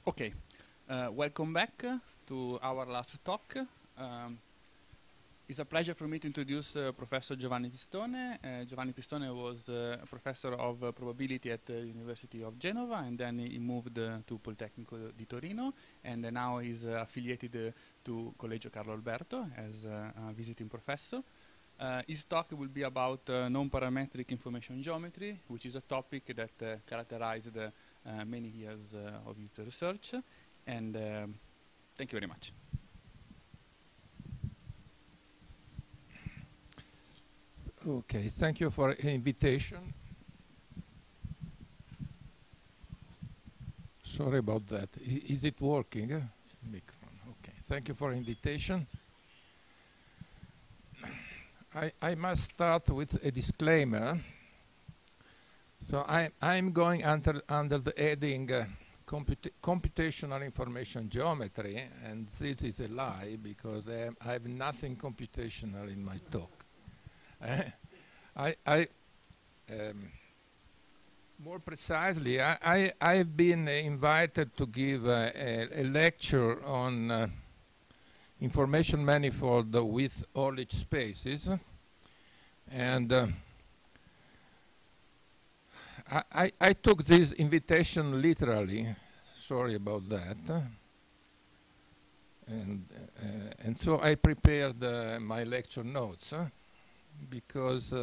Okay, welcome back to our last talk. It's a pleasure for me to introduce Professor Giovanni Pistone. Giovanni Pistone was a professor of probability at the University of Genova, and then he moved to Politecnico di Torino, and now he's affiliated to Collegio Carlo Alberto as a visiting professor. His talk will be about non-parametric information geometry, which is a topic that characterized many years of his research, and thank you very much. Okay, thank you for the invitation. Sorry about that. Is it working? Microphone. Okay, thank you for the invitation. I must start with a disclaimer. So I'm going under the heading computational information geometry, and this is a lie because I have nothing computational in my talk. More precisely, I've been invited to give a lecture on information manifold with Houches spaces, and I took this invitation literally. Sorry about that. And so I prepared my lecture notes because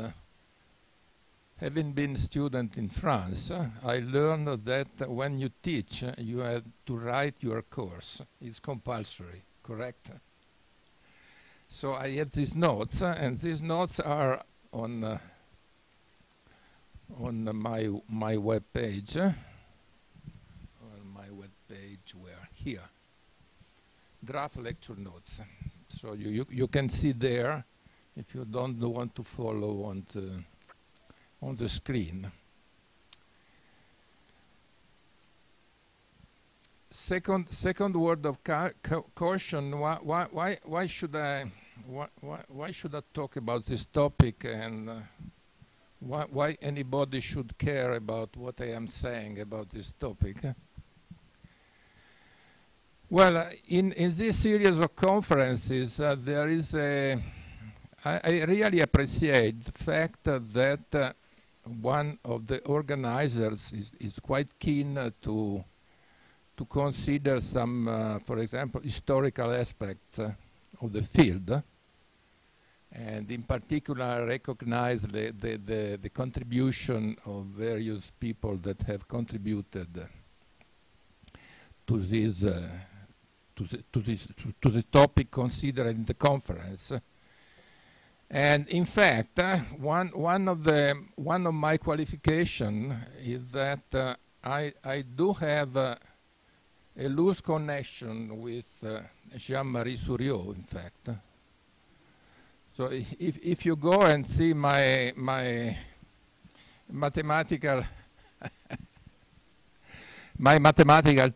having been a student in France, I learned that when you teach, you have to write your course. It's compulsory, correct? So I have these notes, and these notes are on my web page. On my web page, where here, draft lecture notes. So you can see there if you don't want to follow on the screen. Second word of caution. Why should I talk about this topic, and why anybody should care about what I am saying about this topic? Well, in this series of conferences, there is a I really appreciate the fact that one of the organizers is quite keen to consider some, for example, historical aspects of the field, and in particular recognize the contribution of various people that have contributed to this to the topic considered in the conference. And in fact, one of my qualifications is that I do have a loose connection with Jean-Marie Souriau, in fact. So if you go and see my mathematical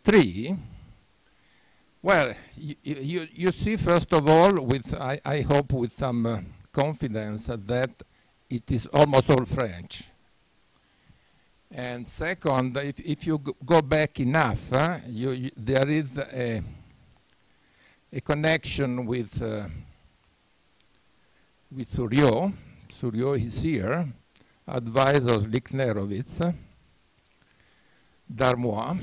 tree, well, you see first of all, with I hope with some confidence, that it is almost all French. And second, if you go back enough, there is a connection with Souriau. Souriau is here, advisors Licknerowitz, Darmois,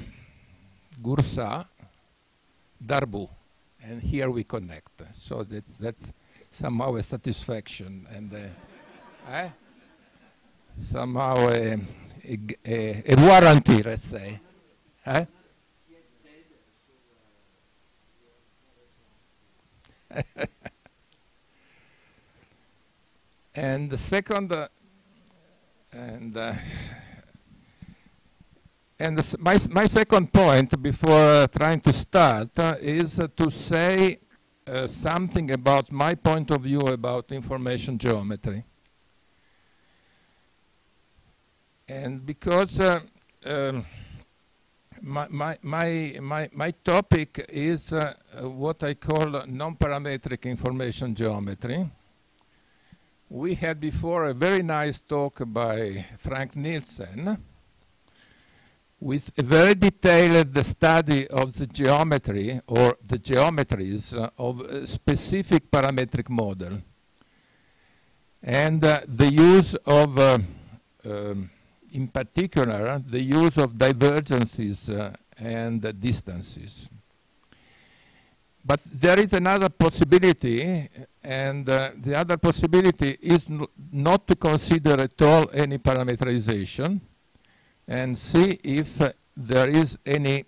Goursat, Darboux, and here we connect. So that's somehow a satisfaction, and somehow a warranty, let's say. And the second, my second point before trying to start is to say something about my point of view about information geometry. And because my topic is what I call non-parametric information geometry. We had before a very nice talk by Frank Nielsen, with a very detailed study of the geometry or the geometries of a specific parametric model, and the use of, in particular, the use of divergences and distances. But there is another possibility, and the other possibility is not to consider at all any parameterization, and see if there is any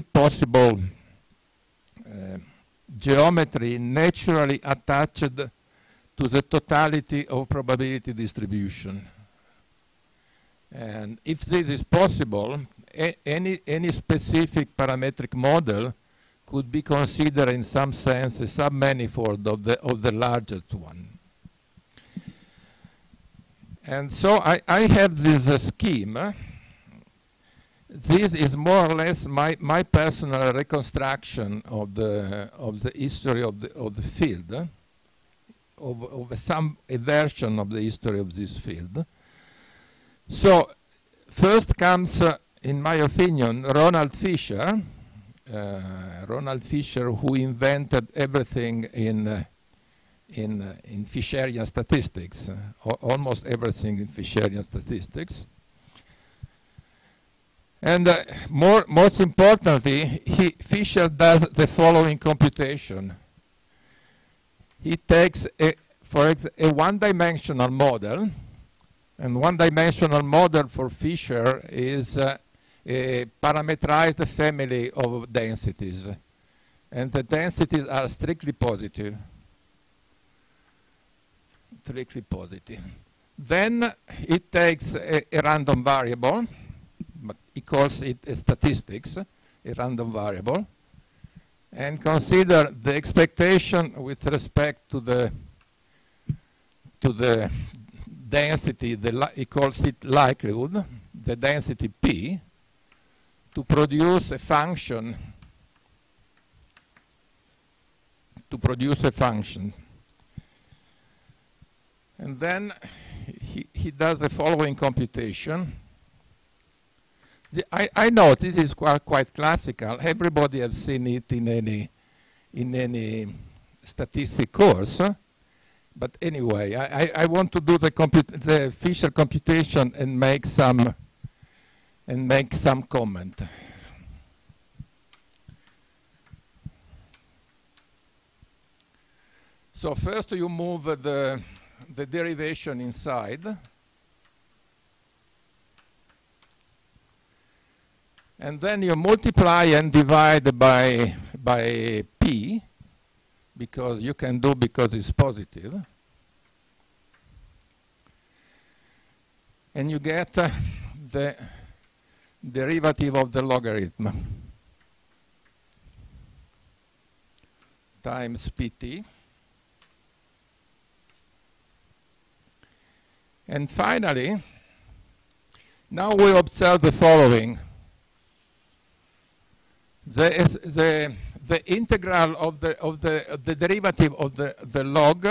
possible geometry naturally attached to the totality of probability distribution. And if this is possible, any specific parametric model could be considered in some sense a submanifold of the largest one. And so I have this scheme. This is more or less my personal reconstruction of the history of the field, of a version of the history of this field. So first comes, in my opinion, Ronald Fisher. Ronald Fisher, who invented everything in Fisherian statistics, almost everything in Fisherian statistics. And most importantly, Fisher does the following computation. He takes a one-dimensional model, and one-dimensional model for Fisher is a parametrized family of densities, and the densities are strictly positive. Then it takes a random variable, but he calls it a statistics, a random variable, and consider the expectation with respect to the density, he calls it likelihood, the density P, to produce a function, And then he does the following computation. I know this is quite classical. Everybody has seen it in any statistic course. But anyway, I want to do the Fisher computation and make some comment. So first you move the derivation inside, and then you multiply and divide by P, because you can do because it's positive, and you get the derivative of the logarithm times Pt. And finally, now we observe the following. The integral of the derivative of the log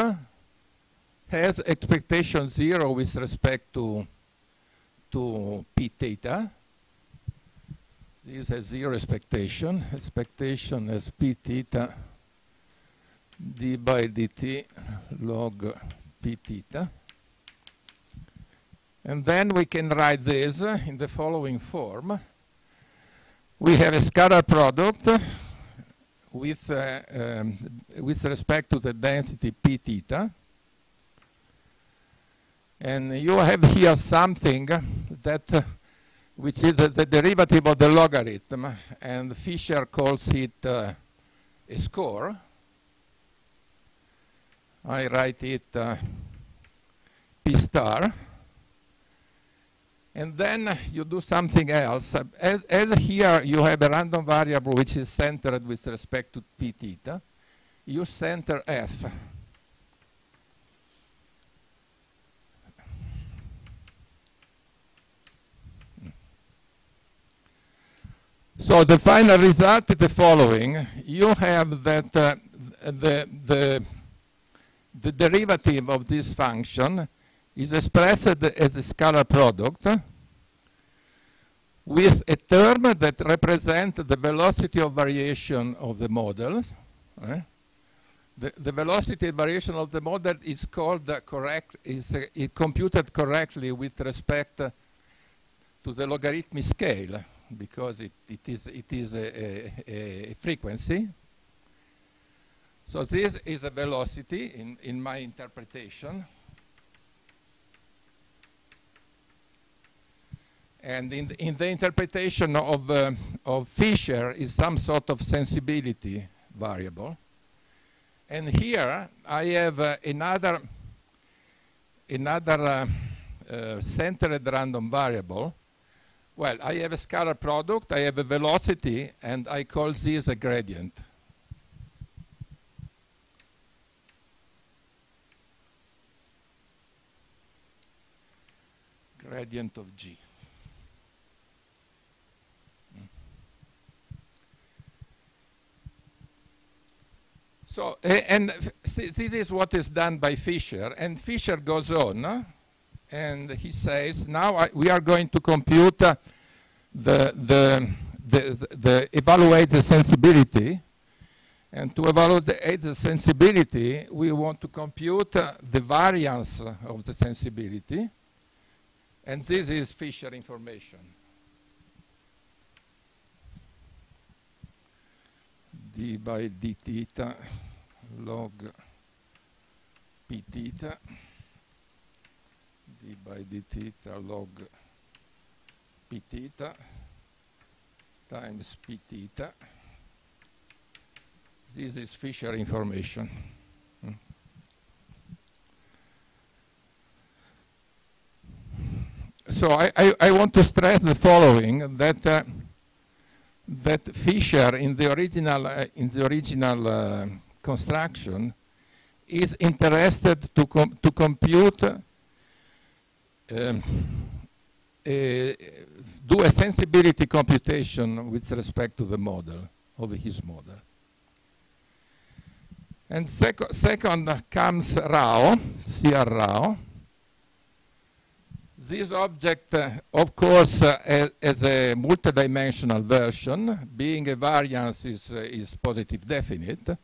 has expectation 0 with respect to p theta. This has 0 expectation. Expectation is p theta d by dt log p theta. And then we can write this in the following form. We have a scalar product with respect to the density p theta. And you have here something that which is the derivative of the logarithm, and Fisher calls it a score. I write it p star. And then you do something else. As here you have a random variable which is centered with respect to p theta, you center f. So the final result is the following. You have that the derivative of this function is expressed as a scalar product with a term that represents the velocity of variation of the models. The velocity variation of the model is called is computed correctly with respect to the logarithmic scale, because it is a frequency. So this is a velocity in my interpretation. And in the interpretation of Fisher is some sort of sensibility variable. And here I have another centered random variable. Well, I have a scalar product, I have a velocity, and I call this a gradient. Gradient of G. So, and this is what is done by Fisher, and Fisher goes on, and he says, now we are going to compute evaluate the sensibility, and to evaluate the sensibility, we want to compute the variance of the sensibility, and this is Fisher information. D by d theta log p theta, d by d theta log p theta times p theta. This is Fisher information. So I want to stress the following, that that Fisher in the original construction is interested to compute do a sensibility computation with respect to the model of his model. And second comes Rao, C.R. Rao. This object, of course, as a multidimensional version, being a variance is positive definite.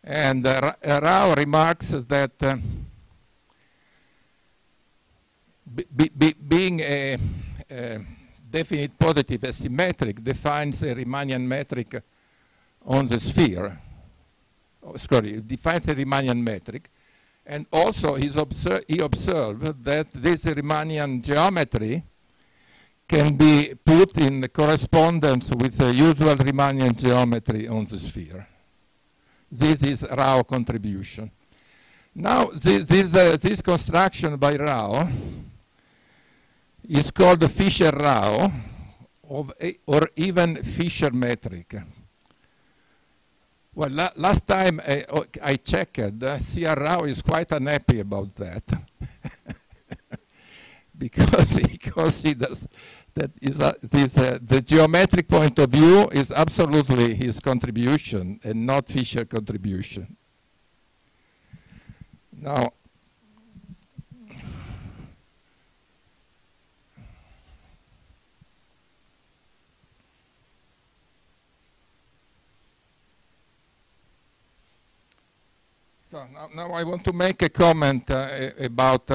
And Rao remarks that being a definite positive asymmetric defines a Riemannian metric on the sphere. Oh, sorry, defines a Riemannian metric. And also he observed that this Riemannian geometry can be put in correspondence with the usual Riemannian geometry on the sphere. This is Rao contribution. Now this construction by Rao is called the Fisher-Rao or even Fisher metric. Well, last time I checked, C.R. Rao is quite unhappy about that because he considers that the geometric point of view is absolutely his contribution and not Fisher contribution. Now, now I want to make a comment about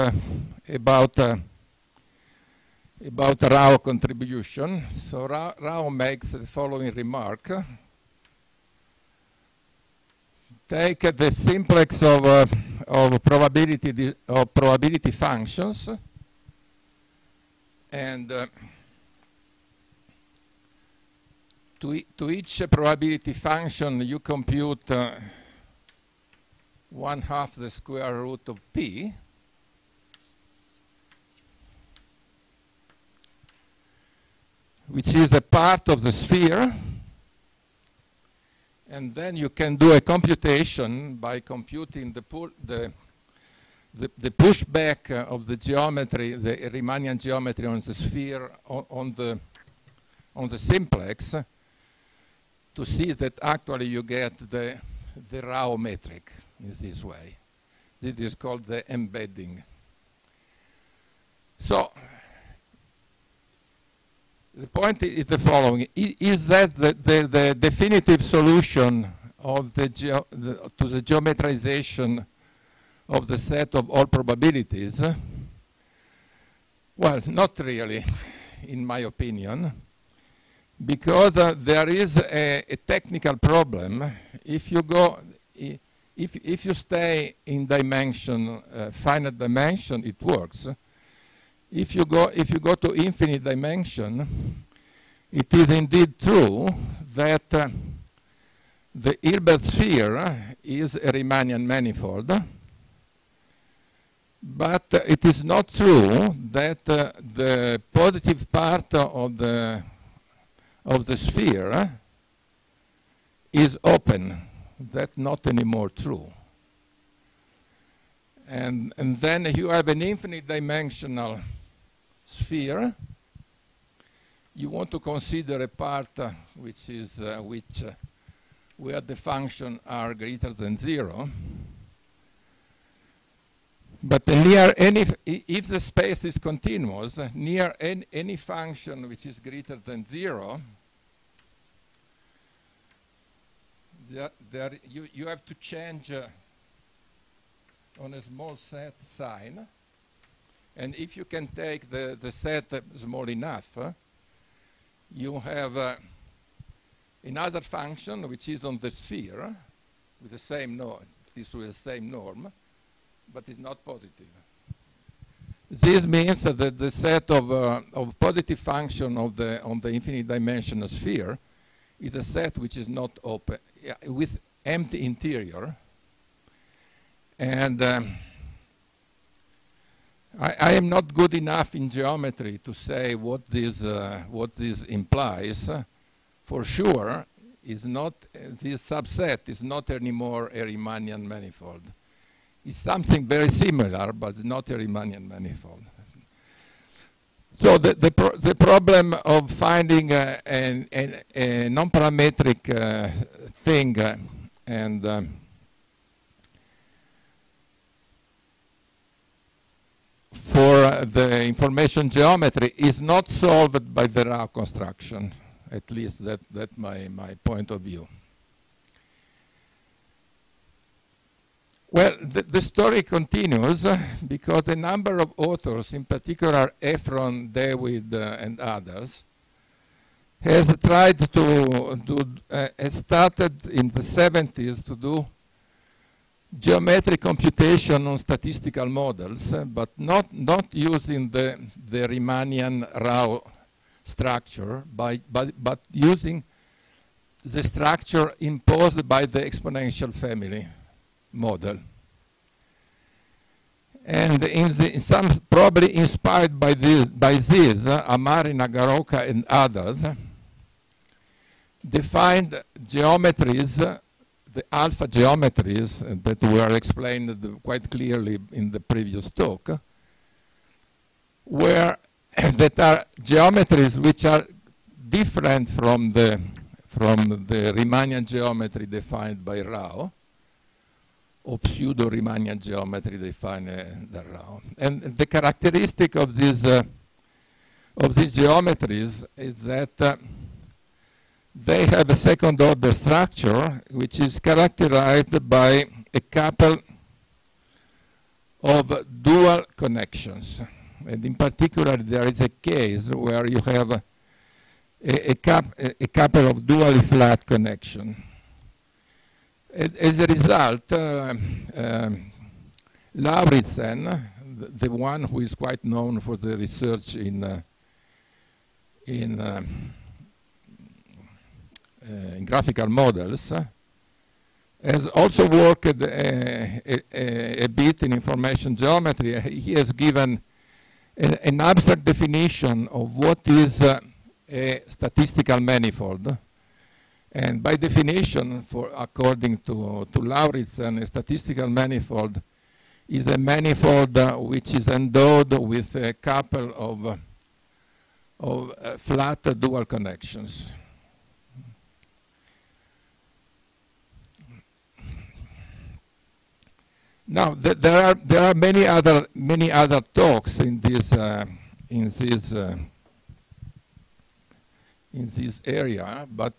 Rao contribution. So Rao makes the following remark: take the simplex of probability functions, and to each probability function you compute 1/2 the square root of p, which is a part of the sphere, and then you can do a computation by computing the pushback of the geometry, the Riemannian geometry on the sphere on the simplex, to see that actually you get the Rao metric. Is this way. This is called the embedding. So The point is the following: is that the definitive solution of to the geometrization of the set of all probabilities? Well, not really, in my opinion, because there is a technical problem. If you go, if you stay in dimension, finite dimension, it works. If you go to infinite dimension, it is indeed true that the Hilbert sphere is a Riemannian manifold, but it is not true that the positive part of the sphere is open. That's not anymore true. And then you have an infinite dimensional sphere. You want to consider a part which is where the functions are greater than 0. But near any, if the space is continuous, near any function which is greater than 0, you have to change on a small set sign. And if you can take the set small enough, you have another function which is on the sphere with the same norm, this with the same norm, but it's not positive. This means that the set of positive function on the infinite dimensional sphere is a set which is not open, with empty interior. And I am not good enough in geometry to say what this implies. For sure, is not this subset is not anymore a Riemannian manifold. It's something very similar, but not a Riemannian manifold. So the problem of finding a non-parametric thing and for the information geometry is not solved by the Rao construction. At least that's my point of view. Well, the story continues because a number of authors, in particular Efron, David, and others, has tried to has started in the 70s to do geometric computation on statistical models, but not using the Riemannian Rao structure, but using the structure imposed by the exponential family model. And some probably inspired by this, Amari, Nagaoka, and others defined geometries, the alpha geometries that were explained quite clearly in the previous talk, where that are geometries which are different from the Riemannian geometry defined by Rao, or pseudo-Riemannian geometry defined by Rao. And the characteristic of these geometries is that they have a second-order structure which is characterized by a couple of dual connections. And in particular, there is a case where you have a couple of dually flat connections. As a result, Lauritsen, the one who is quite known for the research in graphical models, has also worked a bit in information geometry. He has given an abstract definition of what is a statistical manifold. And by definition, according to Lauritsen, a statistical manifold is a manifold which is endowed with a couple of flat dual connections. Now, there are many other talks in this in this area, but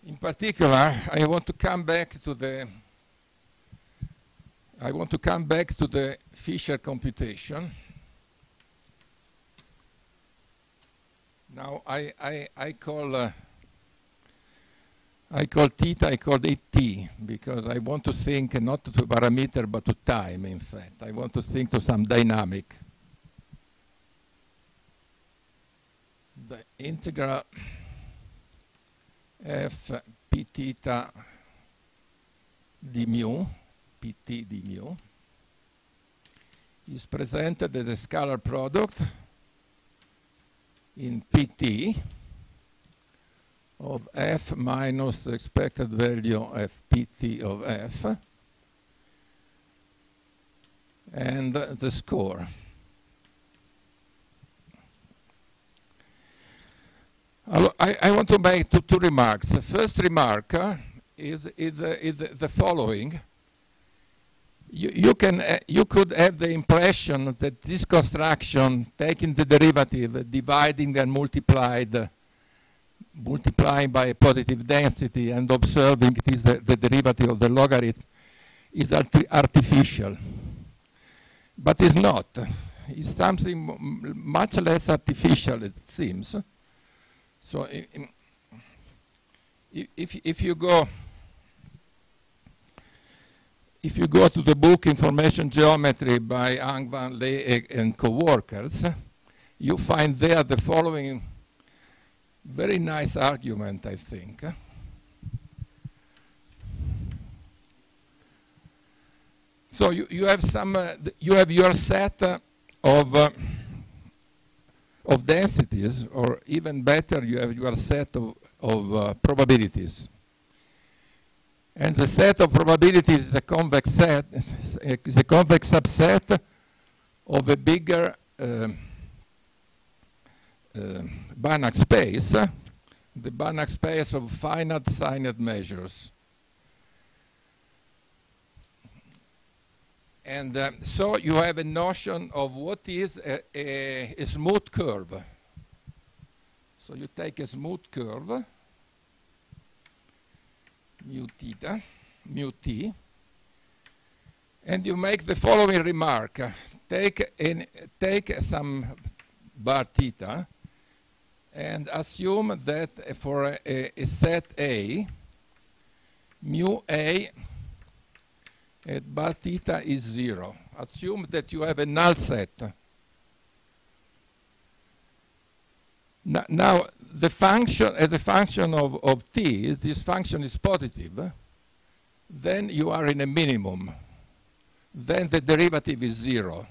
in particular, I want to come back to the Fisher computation. Now I call theta, I call it t, because I want to think not to parameter but to time, in fact. I want to think to some dynamic. The integral f p theta d mu, pt d mu, is presented as a scalar product in pt of f minus the expected value of pt of f and the score. I want to make two remarks. The first remark is the following. You could have the impression that this construction, taking the derivative, dividing and multiplying by a positive density and observing it is the derivative of the logarithm, is artificial. But it's not. It's something much less artificial, it seems. So if you go to the book Information Geometry by Ang van Leeuwen and co-workers, you find there the following very nice argument, I think. So you have your set of densities, or even better, you have your set of probabilities. And the set of probabilities is a convex set, is a convex subset of a bigger Banach space, the Banach space of finite measures. And so you have a notion of what is a smooth curve. So you take a smooth curve, mu theta, mu t, and you make the following remark. Take some bar theta and assume that for a set A, mu A at bar theta is 0. Assume that you have a null set. Now, the function, as a function of t, if this function is positive, then you are in a minimum. Then the derivative is 0.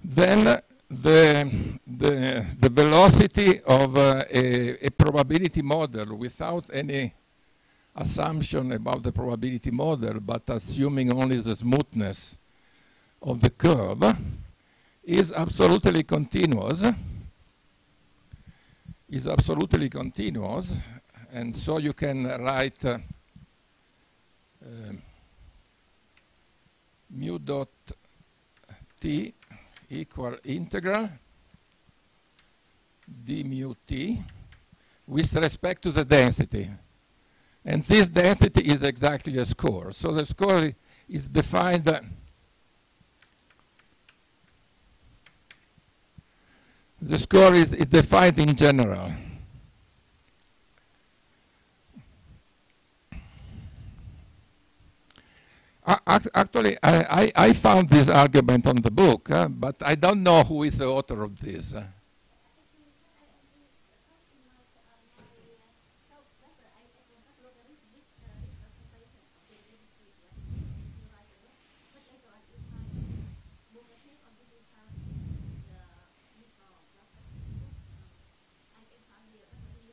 Then the velocity of a probability model without any assumption about the probability model, but assuming only the smoothness of the curve, is absolutely continuous. Is absolutely continuous, and so you can write mu dot t equal integral d mu t with respect to the density. And this density is exactly a score. So the score is defined the score is defined in general. Actually, I found this argument on the book, but I don't know who is the author of this.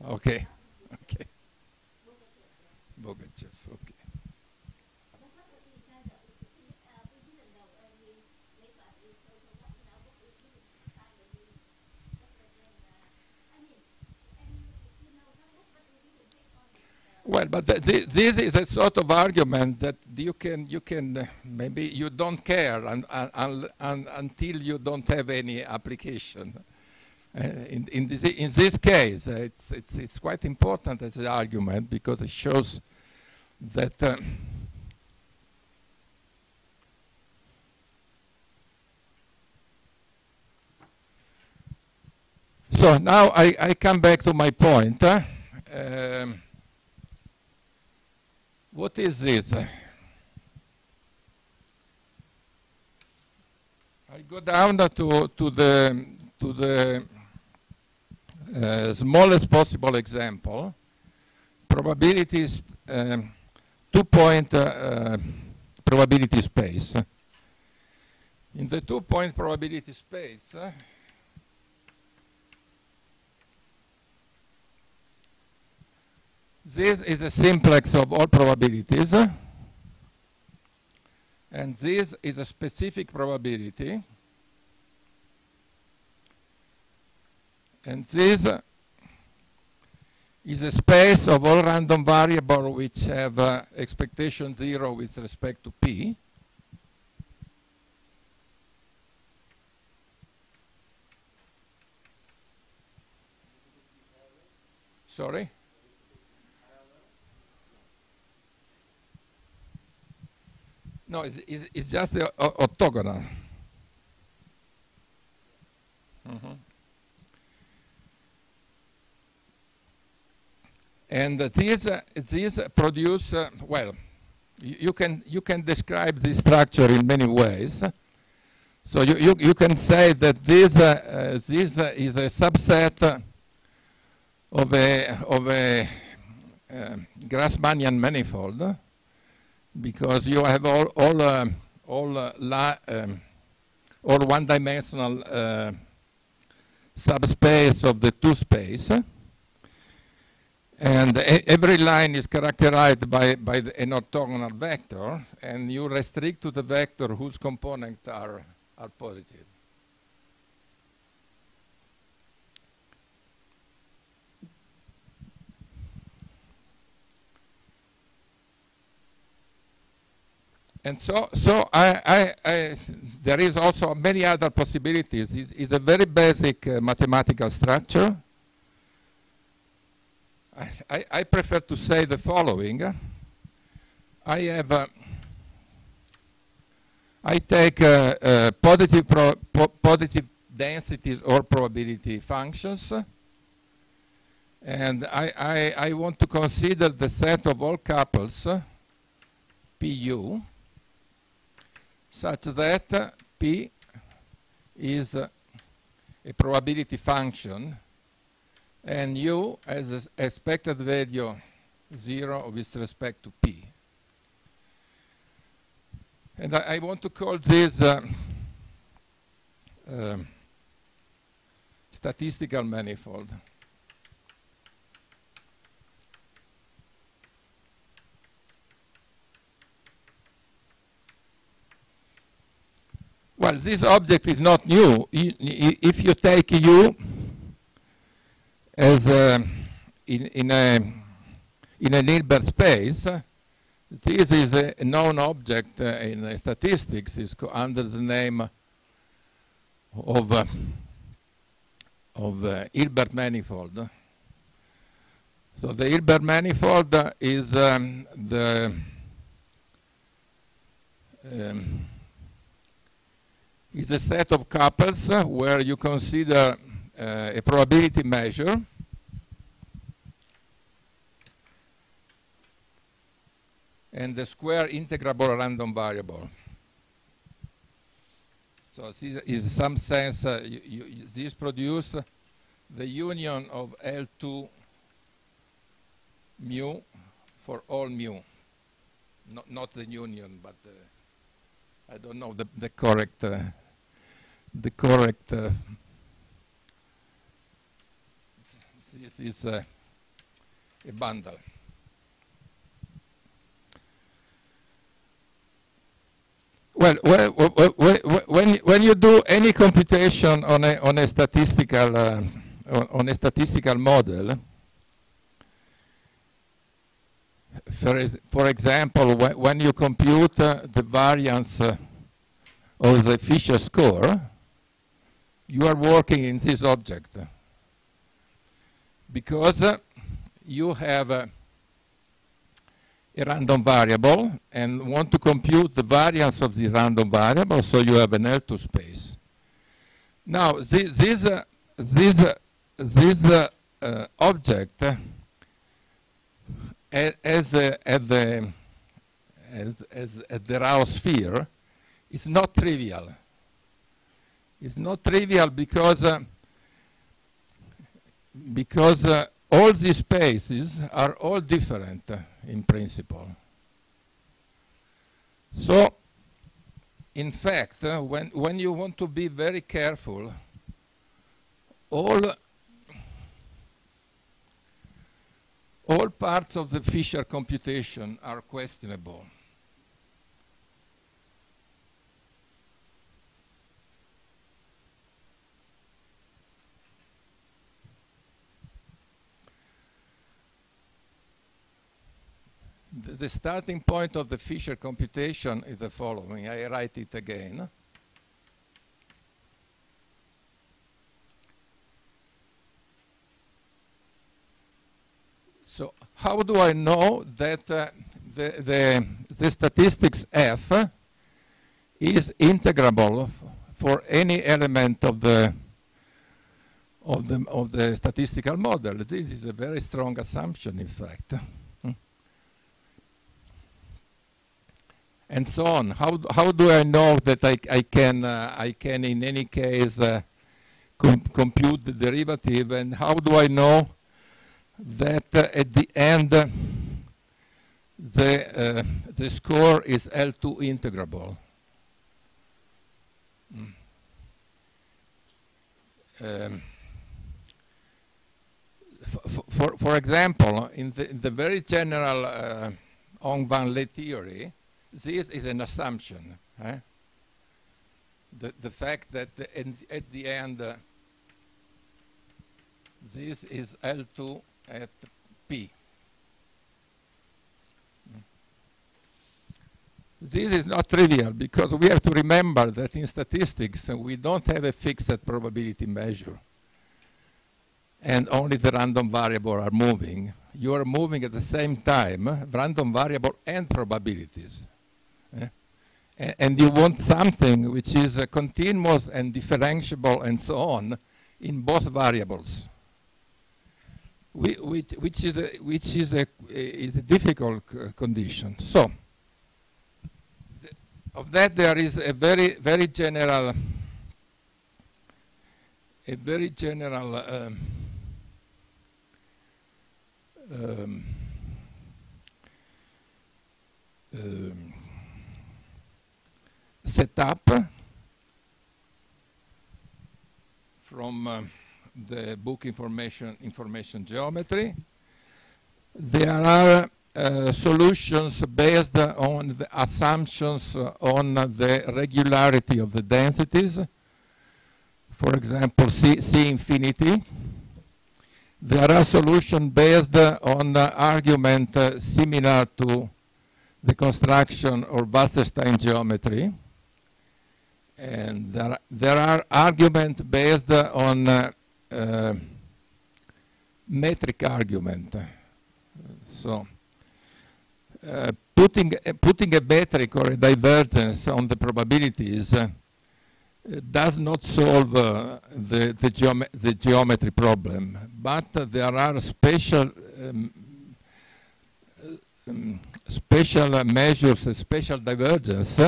Okay, okay. Bogachev, okay. Well, but this is a sort of argument that you can maybe you don't care until you don't have any application. In this case, it's quite important as an argument because it shows that so now I come back to my point. What is this? I go down to the smallest possible example. Probabilities, 2-point probability space. In the 2-point probability space, this is a simplex of all probabilities, and this is a specific probability, and this is a space of all random variables which have expectation 0 with respect to p. Sorry? No, it's just the orthogonal. And these produce, well, you can describe this structure in many ways. So you can say that this is a subset of a Grassmannian manifold, because you have all one-dimensional subspace of the 2 space, and every line is characterized by an orthogonal vector, and you restrict to the vector whose components are positive. And so there is also many other possibilities. It's a very basic mathematical structure. I prefer to say the following. I take positive densities or probability functions, and I want to consider the set of all couples Pu such that P is a probability function and U has an expected value 0 with respect to P. And I want to call this statistical manifold. Well, this object is not new. If you take U as in an Hilbert space, this is a known object in statistics. It's under the name of Hilbert manifold. So the Hilbert manifold is is a set of couples where you consider a probability measure and the square integrable random variable. So this is in some sense this produce the union of L2 mu for all mu. Not the union, but I don't know the correct this is a bundle. Well, when you do any computation on a statistical model, for example, when you compute the variance of the Fisher score, you are working in this object because you have a random variable and want to compute the variance of the random variable, so you have an L2 space. Now, this object as the Rao sphere is not trivial. It's not trivial because all these spaces are all different in principle. So, in fact, when you want to be very careful, all parts of the Fisher computation are questionable. The starting point of the Fisher computation is the following. I write it again. So how do I know that the statistics F is integrable for any element of the statistical model? This is a very strong assumption, in fact. And so on. How do I know that I can in any case compute the derivative, and how do I know that at the end the score is L2 integrable? For example, in the very general Ong-Van Le theory, this is an assumption. The fact that at the end this is L2 at P. This is not trivial because we have to remember that in statistics we don't have a fixed probability measure and only the random variable are moving. You are moving at the same time random variable and probabilities. And you want something which is continuous and differentiable and so on in both variables, which is a difficult condition. So of that there is a very general setup from the book Information Geometry. There are solutions based on the assumptions on the regularity of the densities. For example, C infinity. There are solutions based on argument similar to the construction of Wasserstein geometry. And there are arguments based on metric argument. So putting a metric or a divergence on the probabilities does not solve the geometry problem, but there are special measures, special divergence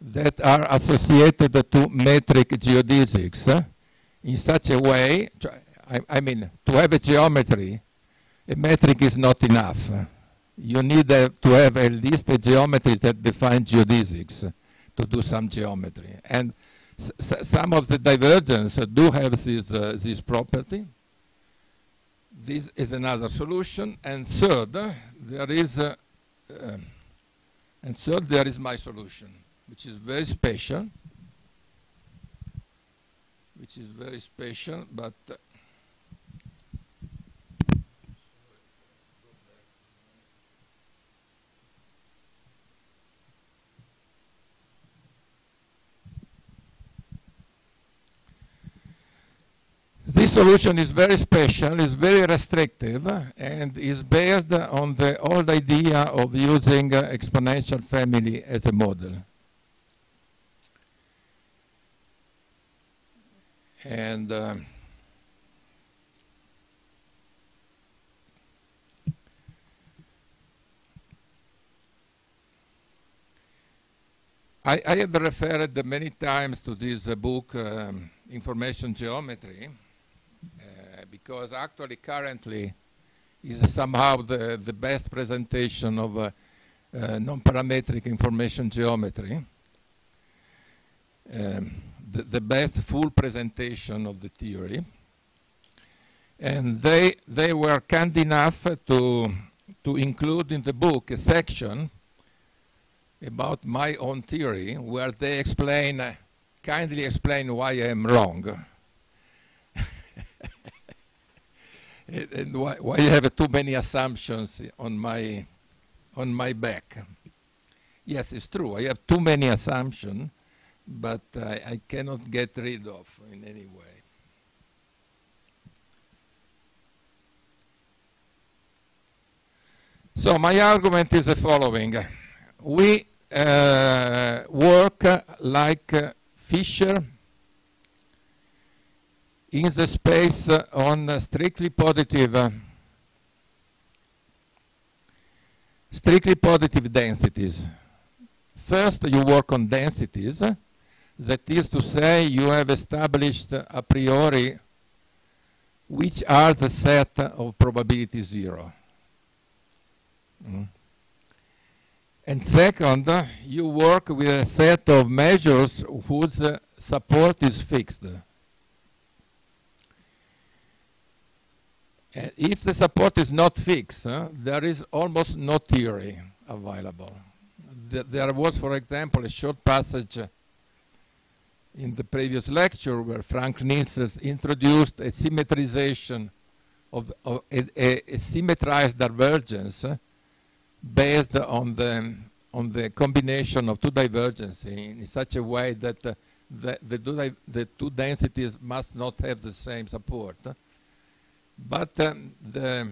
that are associated to metric geodesics in such a way, I mean, to have a geometry, a metric is not enough. You need to have at least a geometry that defines geodesics to do some geometry. And some of the divergence do have this property. This is another solution. And third, there is my solution, which is very special, but solution is very special, is very restrictive, and is based on the old idea of using exponential family as a model. And I have referred many times to this book, Information Geometry, because actually currently is somehow the best presentation of non-parametric information geometry, the best full presentation of the theory. And they were kind enough to include in the book a section about my own theory, where they explain, kindly explain why I am wrong. And why you have too many assumptions on my back. Yes, it's true, I have too many assumptions, but I cannot get rid of in any way. So my argument is the following. We work like Fisher in the space on strictly positive densities. First, you work on densities. That is to say, you have established a priori which are the set of probability 0. And second, you work with a set of measures whose support is fixed. If the support is not fixed, there is almost no theory available. There was, for example, a short passage in the previous lecture where Frank Nielsen introduced a symmetrization of a symmetrized divergence based on the combination of two divergences in such a way that the two densities must not have the same support. But the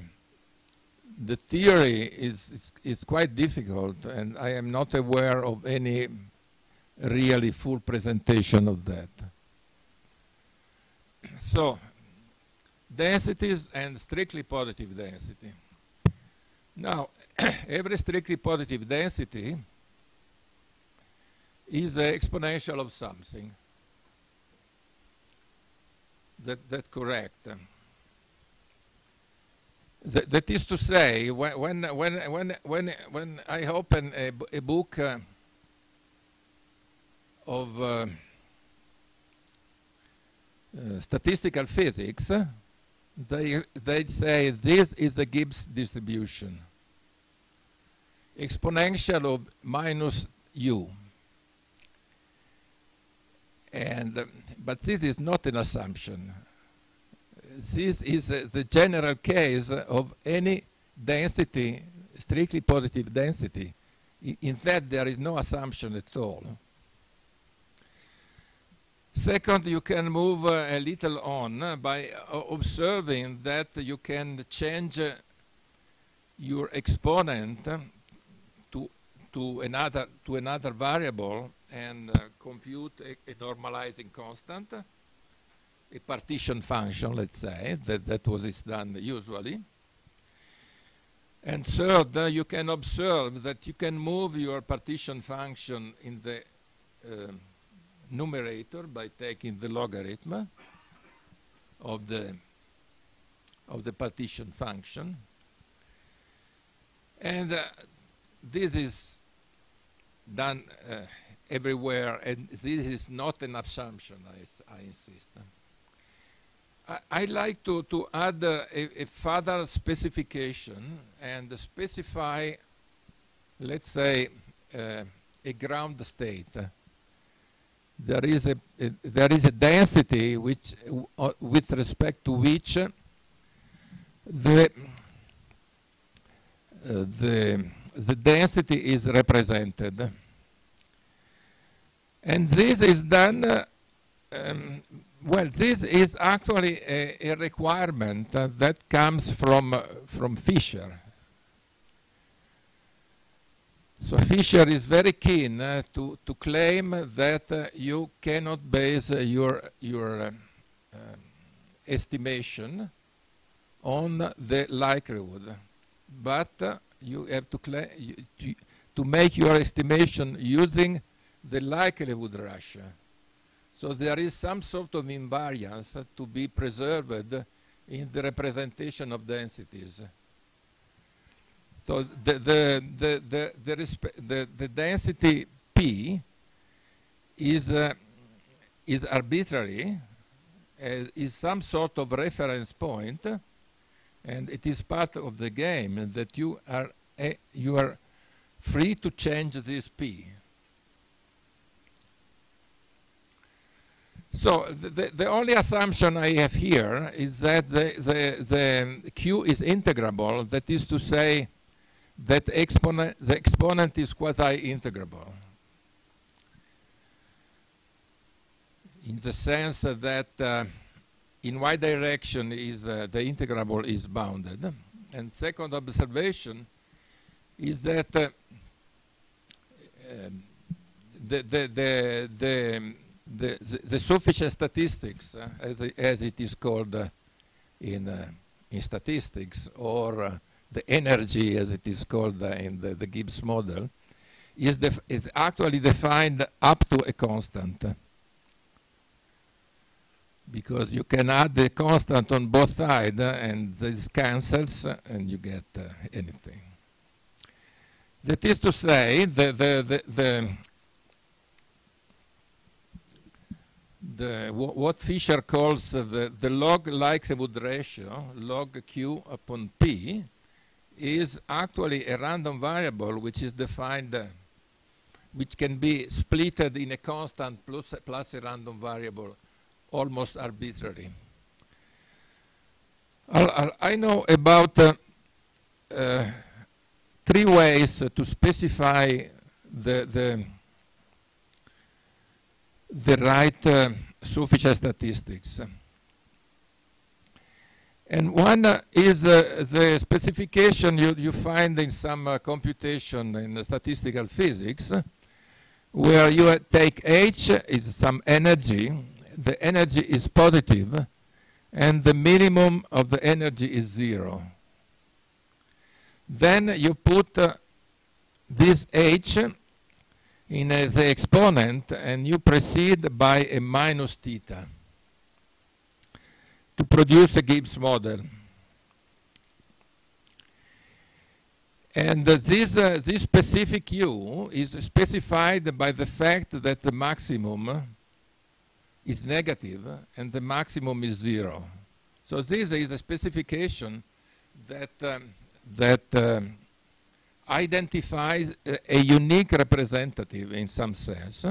theory is quite difficult, and I am not aware of any really full presentation of that. So, densities and strictly positive density. Now, every strictly positive density is an exponential of something. That's correct. That is to say, when I open a book of statistical physics, they say this is a Gibbs distribution, exponential of minus u. But this is not an assumption. This is the general case of any density, strictly positive density. In fact, there is no assumption at all. Second, you can move a little on by observing that you can change your exponent to another variable and compute a normalizing constant, a partition function, let's say. That what is done usually. And third, you can observe that you can move your partition function in the numerator by taking the logarithm of the partition function. And this is done everywhere, and this is not an assumption, I insist. I'd like to add a further specification and specify, let's say, a ground state. There is a density which, with respect to which the density is represented, and this is done well, this is actually a requirement that comes from Fisher. So Fisher is very keen to claim that you cannot base your estimation on the likelihood, but you have to make your estimation using the likelihood ratio. So there is some sort of invariance to be preserved in the representation of densities. So the density P is arbitrary, is some sort of reference point, and it is part of the game that you are free to change this P. So the only assumption I have here is that the Q is integrable, that is to say that the exponent is quasi-integrable. In the sense that in y direction is the integrable is bounded. And second observation is that the sufficient statistics, as it is called in statistics, or the energy, as it is called in the Gibbs model, is actually defined up to a constant. Because you can add the constant on both sides, and this cancels, and you get anything. That is to say, what Fisher calls the log likelihood ratio, log Q upon P, is actually a random variable which is defined, which can be splitted in a constant plus a random variable, almost arbitrary. I know about 3 ways to specify the right sufficient statistics. And one is the specification you find in some computation in statistical physics, where you take H is some energy, the energy is positive, and the minimum of the energy is 0. Then you put this H in the exponent, and you proceed by a minus theta to produce a Gibbs model. And this specific U is specified by the fact that the maximum is negative and the maximum is 0. So this is a specification that identifies a unique representative in some sense.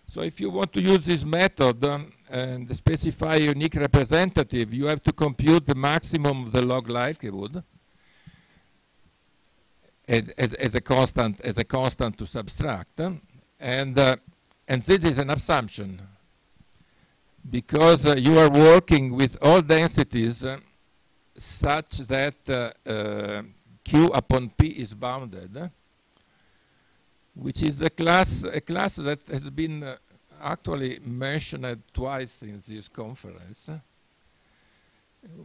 So if you want to use this method and specify a unique representative, you have to compute the maximum of the log likelihood as a constant to subtract, and this is an assumption because you are working with all densities such that Q upon P is bounded, which is a class that has been actually mentioned twice in this conference,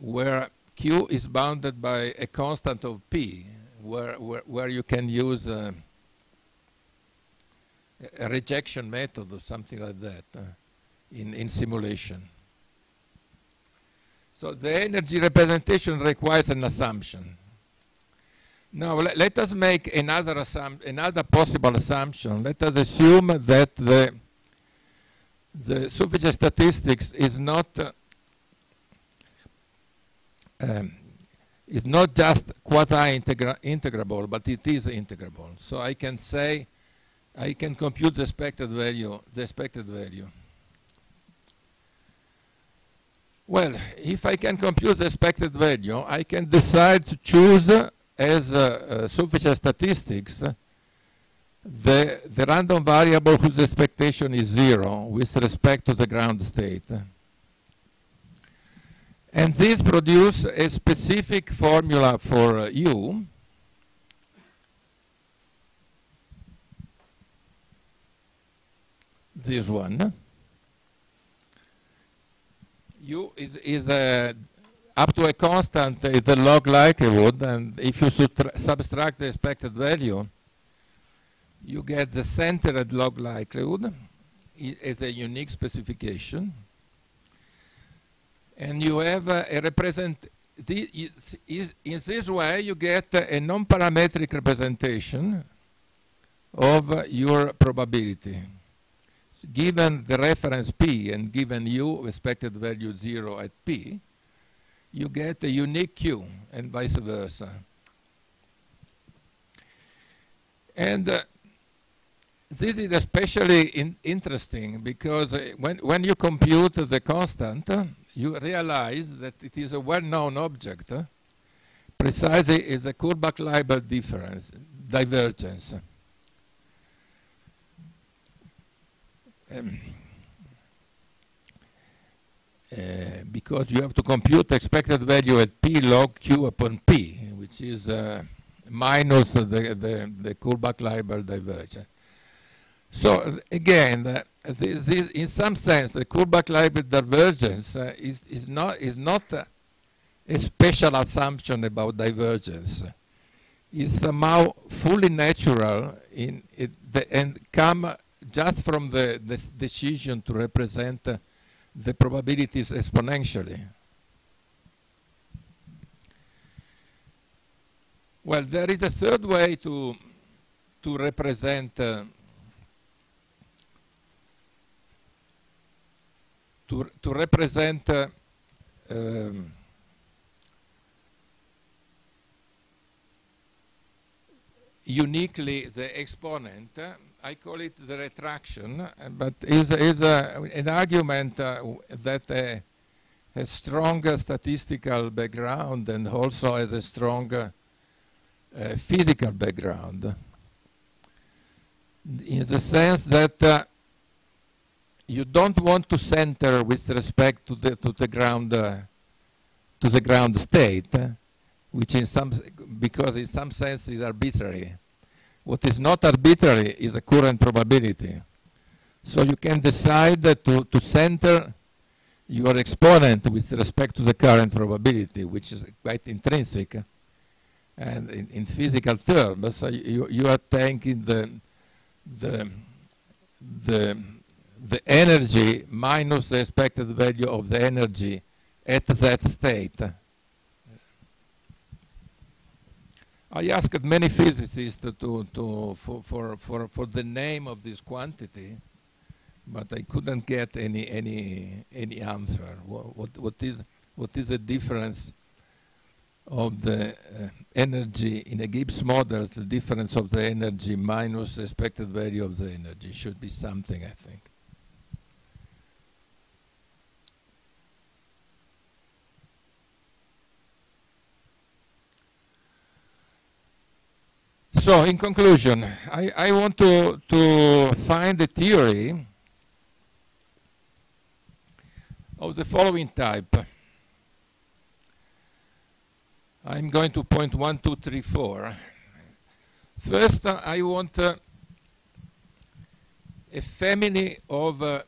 where Q is bounded by a constant of P, where you can use a rejection method or something like that in simulation. So the energy representation requires an assumption. Now let us make another possible assumption. Let us assume that the sufficient statistics is not just quasi-integrable, but it is integrable. So I can say, I can compute the expected value. Well, if I can compute the expected value, I can decide to choose as sufficient statistics the random variable whose expectation is 0 with respect to the ground state. And this produces a specific formula for U, this one. U is up to a constant is the log likelihood, and if you subtract the expected value, you get the centered log likelihood as a unique specification. And you have a in this way you get a non-parametric representation of your probability. Given the reference P and given U expected value 0 at P, you get a unique Q and vice versa. And this is especially interesting because when you compute the constant, you realize that it is a well-known object, precisely is a Kurbach-Leiber divergence. Because you have to compute expected value at P log Q upon P, which is minus the Kurbach-Leiber divergence. So again, this, in some sense, the Kurbach-Leiber divergence is not a special assumption about divergence. It's somehow fully natural and come just from the decision to represent the probabilities exponentially. Well, there is a third way to represent to represent uniquely the exponent. I call it the retraction, but is an argument that has stronger statistical background and also has a stronger physical background, in the sense that you don't want to center with respect to the ground state, which because in some sense is arbitrary. What is not arbitrary is a current probability. So you can decide to center your exponent with respect to the current probability, which is quite intrinsic. And in physical terms, you are taking the energy minus the expected value of the energy at that state. I asked many physicists for the name of this quantity, but I couldn't get any answer. What is the difference of the energy in a Gibbs model? The difference of the energy minus the expected value of the energy should be something, I think. So, in conclusion, I want to find a theory of the following type. I'm going to point 1, 2, 3, 4. First, I want a family of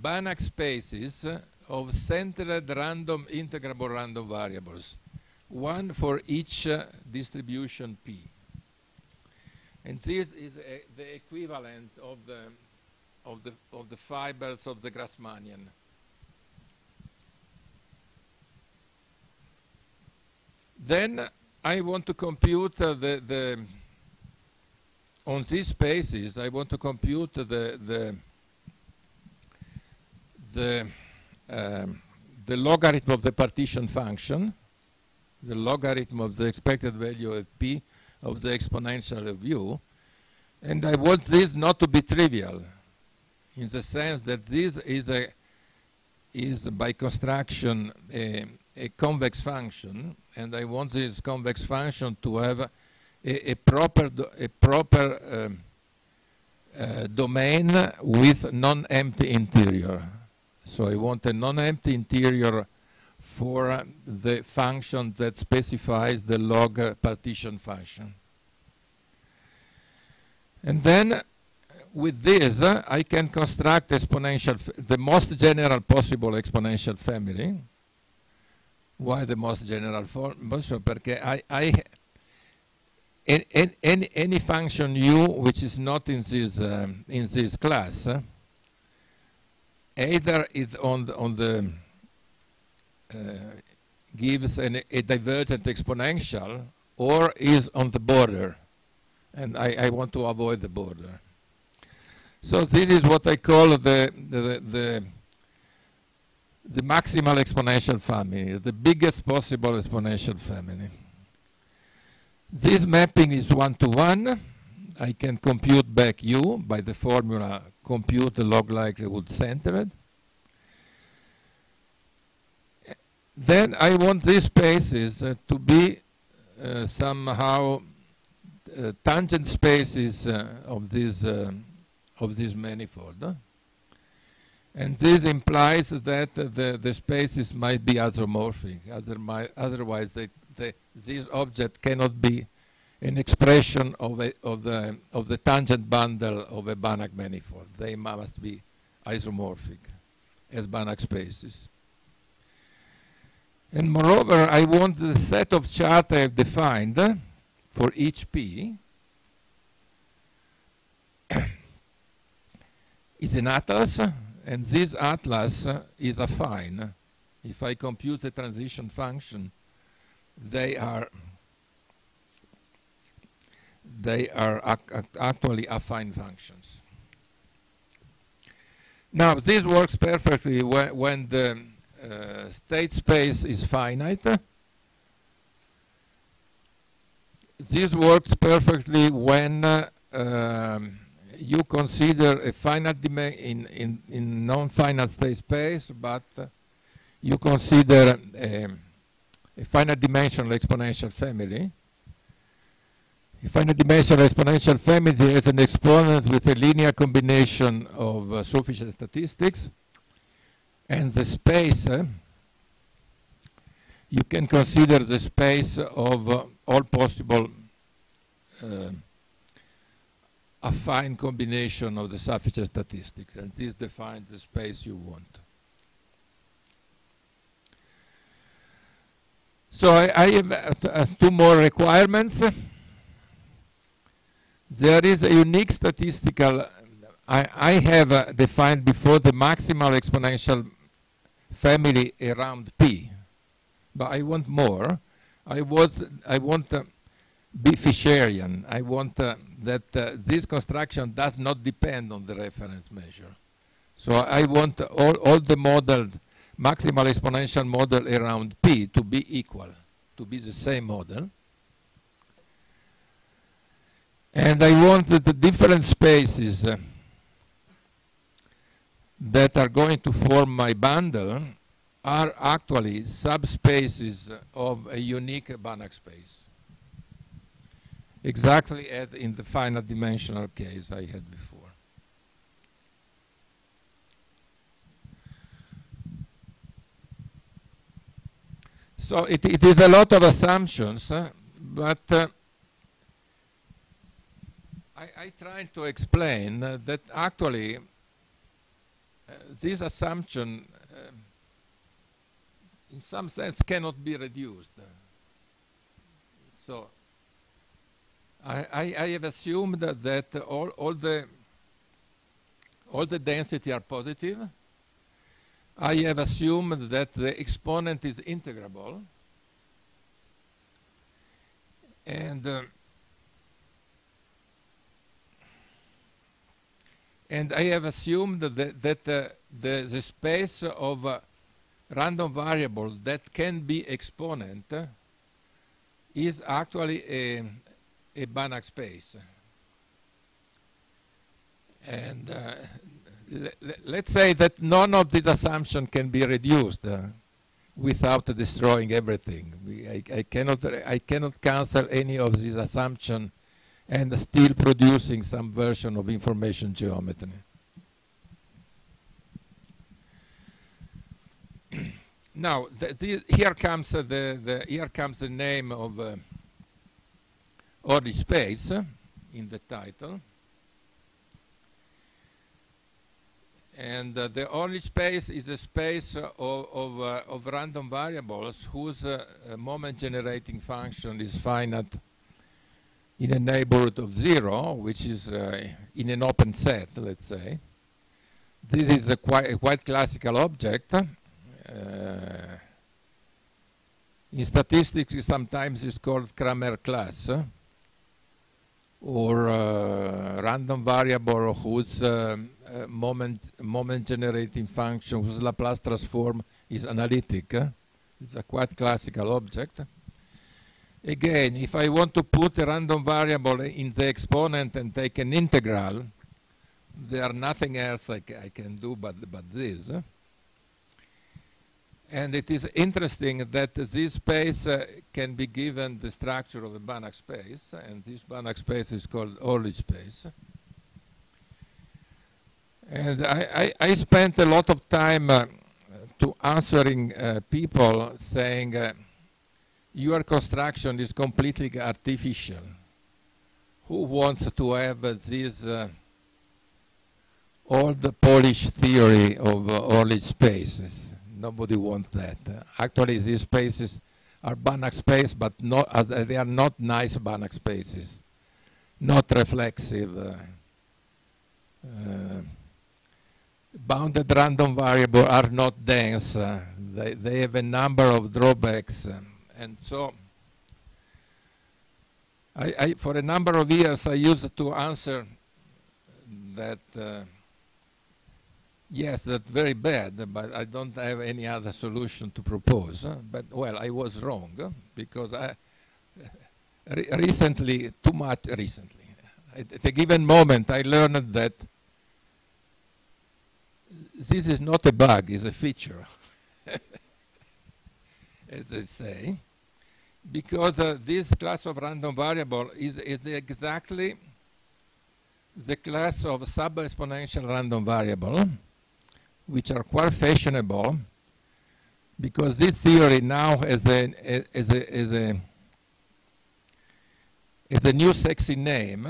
Banach spaces of centered random integrable random variables, one for each distribution P. And this is the equivalent of the fibers of the Grassmannian. Then I want to compute on these spaces, I want to compute the logarithm of the partition function, the logarithm of the expected value of P of the exponential of U. And I want this not to be trivial, in the sense that this is by construction a convex function, and I want this convex function to have a proper domain with non-empty interior. So I want a non-empty interior for the function that specifies the log partition function. And then with this, I can construct the most general possible exponential family. Why the most general possible? Because any function u which is not in this class either is gives a divergent exponential or is on the border, and I want to avoid the border. So this is what I call the maximal exponential family, the biggest possible exponential family. This mapping is 1-to-1. I can compute back u by the formula compute the log likelihood centered. Then I want these spaces to be somehow tangent spaces of this manifold. And this implies that the spaces might be isomorphic. Otherwise, this object cannot be an expression of the tangent bundle of a Banach manifold. They must be isomorphic as Banach spaces. And moreover, I want the set of chart I have defined for each P is an atlas, and this atlas is affine. If I compute the transition function, they are actually affine functions. Now, this works perfectly when the state space is finite. This works perfectly when you consider a finite dimension in non-finite state space, but you consider a finite dimensional exponential family. A finite dimensional exponential family has an exponent with a linear combination of sufficient statistics, and the space, you can consider the space of all possible affine combination of the sufficient statistics, and this defines the space you want. So I have two more requirements. There is a unique statistical, I have defined before the maximal exponential family around P, but I want more. I want be Fisherian. I want that this construction does not depend on the reference measure. So I want all the modeled maximal exponential model around P to be equal, to be the same model. And I want that the different spaces that are going to form my bundle are actually subspaces of a unique Banach space. Exactly as in the finite dimensional case I had before. So it is a lot of assumptions, but I try to explain that actually this assumption in some sense cannot be reduced. So I have assumed that all the density are positive. I have assumed that the exponent is integrable, and I have assumed that the space of random variable that can be exponent is actually a Banach space. And let's say that none of these assumptions can be reduced. without destroying everything. I cannot cancel any of these assumptions and still producing some version of information geometry. Now, here comes the name of ordered space in the title. And the ordered space is a space of random variables whose moment generating function is finite in a neighborhood of 0, which is in an open set, let's say. This is a quite classical object. In statistics, sometimes it's called Cramer class, or random variable whose moment generating function, whose Laplace transform is analytic. It's a quite classical object. Again, if I want to put a random variable in the exponent and take an integral, there nothing else I can do but this. And it is interesting that this space can be given the structure of a Banach space, and this Banach space is called ordered space. And I spent a lot of time to answering people saying, your construction is completely artificial. Who wants to have this old Polish theory of ordered spaces? Nobody wants that. Actually, these spaces are Banach space, but they are not nice Banach spaces, not reflexive. Bounded random variables are not dense. They have a number of drawbacks. And so, for a number of years, I used to answer that, yes, that's very bad, but I don't have any other solution to propose. But, well, I was wrong, because recently, too much recently, at a given moment, I learned that this is not a bug, it's a feature, as they say, because this class of random variable is exactly the class of sub-exponential random variable, which are quite fashionable, because this theory now has a new sexy name,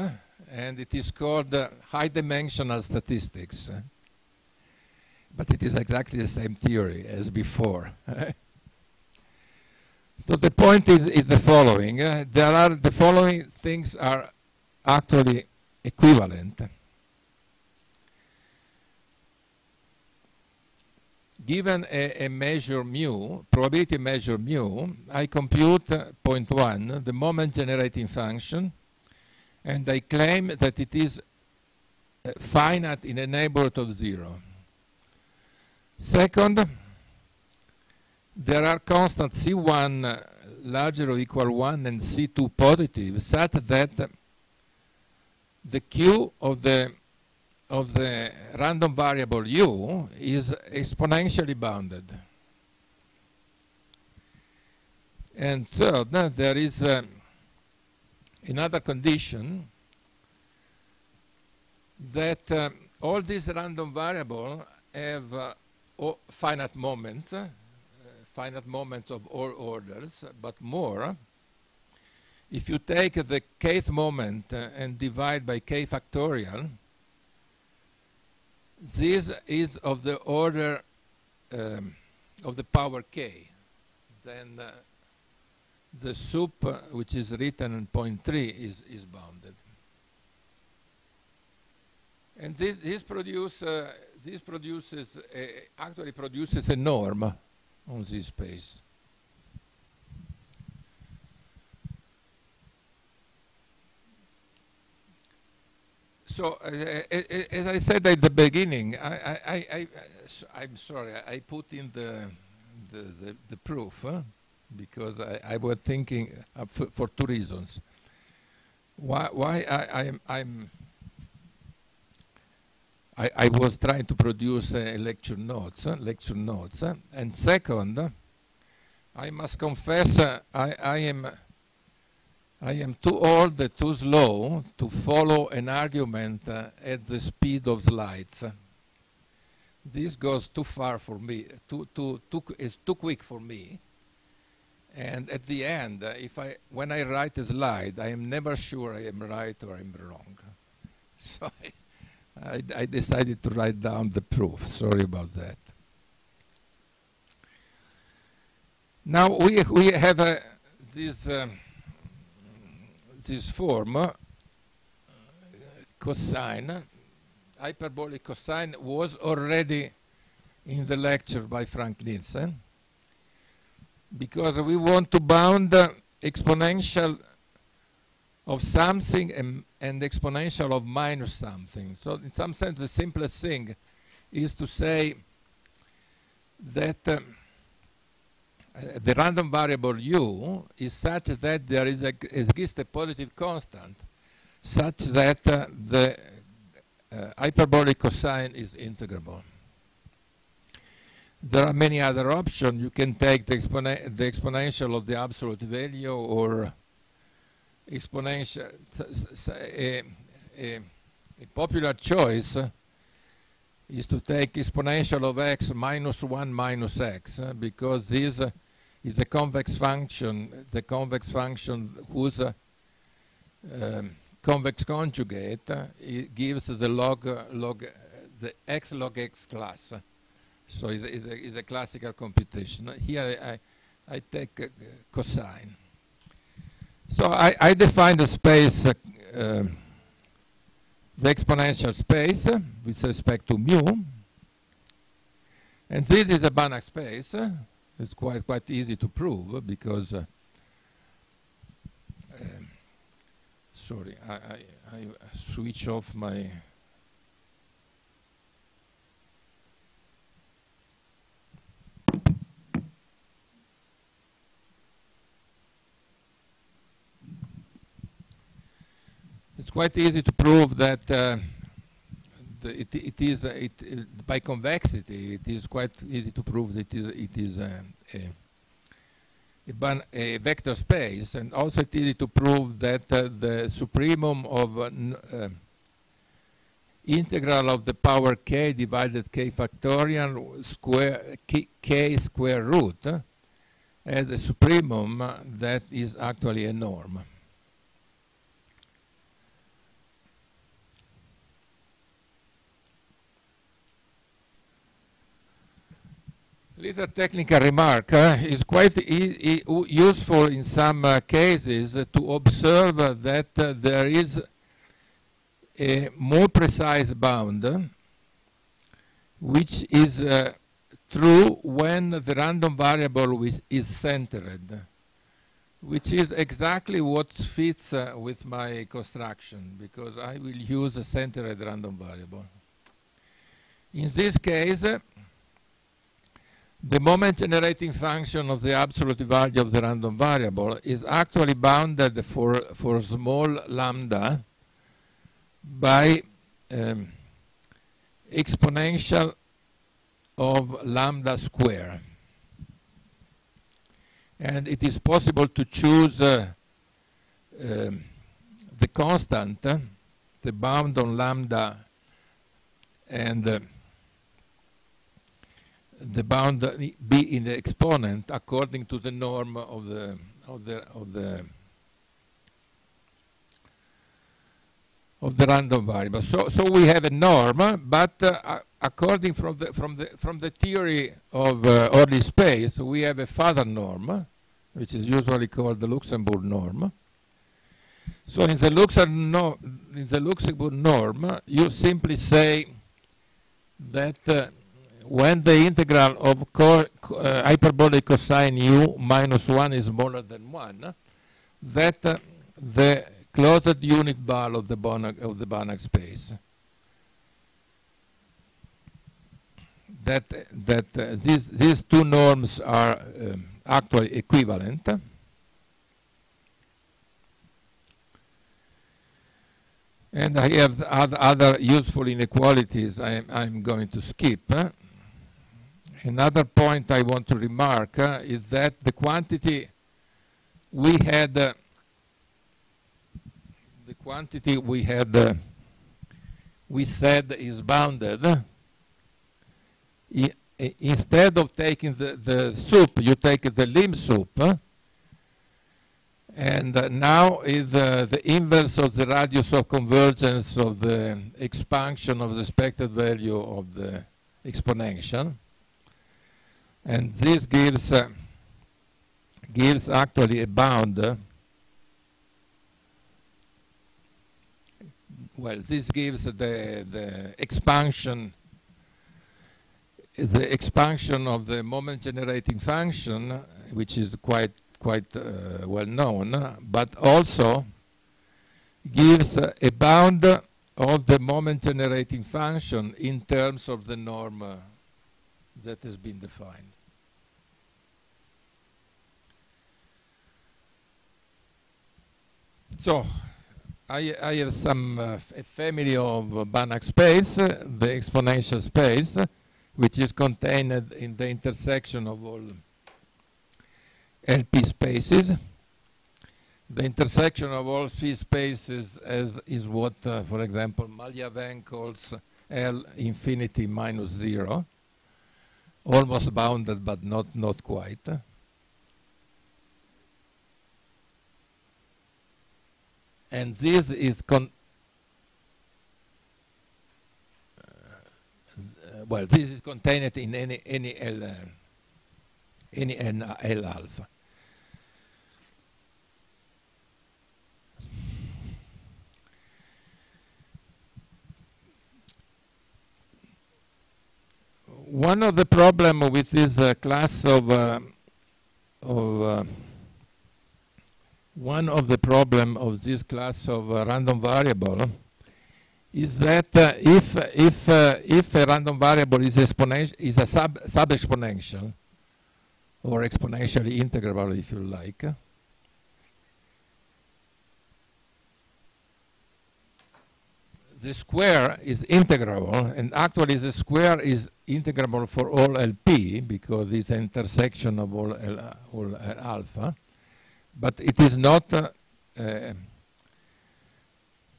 and it is called high-dimensional statistics. But it is exactly the same theory as before. So the point is the following. The following things are actually equivalent. Given a measure mu, probability measure mu, I compute point 1, the moment generating function, and I claim that it is finite in a neighborhood of 0. Second, there are constants C1 larger or equal 1 and C2 positive, such that the Q of the random variable U is exponentially bounded. And third, there is another condition that all these random variables have finite moments of all orders, but more. If you take the kth moment and divide by k factorial, this is of the order of the power k. Then the sup, which is written in point 3, is bounded. And this actually produces a norm on this space. So, as I said at the beginning, I'm sorry, I put in the proof, because I was thinking for two reasons. Why I was trying to produce lecture notes, and second, I must confess I am too old and too slow to follow an argument at the speed of slides. This goes too far for me, it's too quick for me. And at the end, when I write a slide, I am never sure I am right or I'm wrong. So I decided to write down the proof. Sorry about that. Now we have this form, cosine. Hyperbolic cosine was already in the lecture by Frank Nielsen, because we want to bound exponential of something and exponential of minus something. So in some sense, the simplest thing is to say that the random variable u is such that there exists a positive constant such that the hyperbolic cosine is integrable. There are many other options. You can take the exponential of the absolute value, or exponential. A popular choice is to take exponential of x minus 1 minus x, because this is a convex function, whose convex conjugate it gives the the x log x class. So it's a classical computation. Here I take cosine. So I define the space, the exponential space with respect to mu. And this is a Banach space. It's quite easy to prove, because sorry, I switch off my. It's quite easy to prove that by convexity. It is quite easy to prove that it is a vector space, and also it's easy to prove that the supremum of integral of the power k divided k factorial square k square root has a supremum that is actually a norm. Little technical remark is quite useful in some cases to observe that there is a more precise bound, which is true when the random variable is centered, which is exactly what fits with my construction, because I will use a centered random variable. In this case, the moment generating function of the absolute value of the random variable is actually bounded for small lambda by exponential of lambda square. And it is possible to choose the constant, the bound on lambda, and the bound be in the exponent according to the norm of the random variable. So we have a norm, but according from the theory of early space, we have a further norm, which is usually called the Luxembourg norm. So in the Luxembourg norm, you simply say that when the integral of hyperbolic cosine u minus 1 is smaller than 1, that the closed unit bar of the Banach space, that these two norms are actually equivalent. And I have other useful inequalities I'm going to skip. another point I want to remark is that the quantity we had, we said is bounded. Instead of taking the soup, you take the limb soup. And now is the inverse of the radius of convergence of the expansion of the expected value of the exponential. And this gives actually a bound. Well, this gives the expansion of the moment generating function, which is quite well known, but also gives a bound of the moment generating function in terms of the norm that has been defined. So I have some a family of Banach space, the exponential space, which is contained in the intersection of all LP spaces. The intersection of all P spaces is what, for example, Malyavin calls L infinity minus 0, almost bounded but not quite. And this is this is contained in any L alpha. One of the problems with this class of random variable is that if a random variable is a sub-exponential or exponentially integrable, if you like, the square is integrable, and actually the square is integrable for all LP because it's an intersection of all alpha, but it is not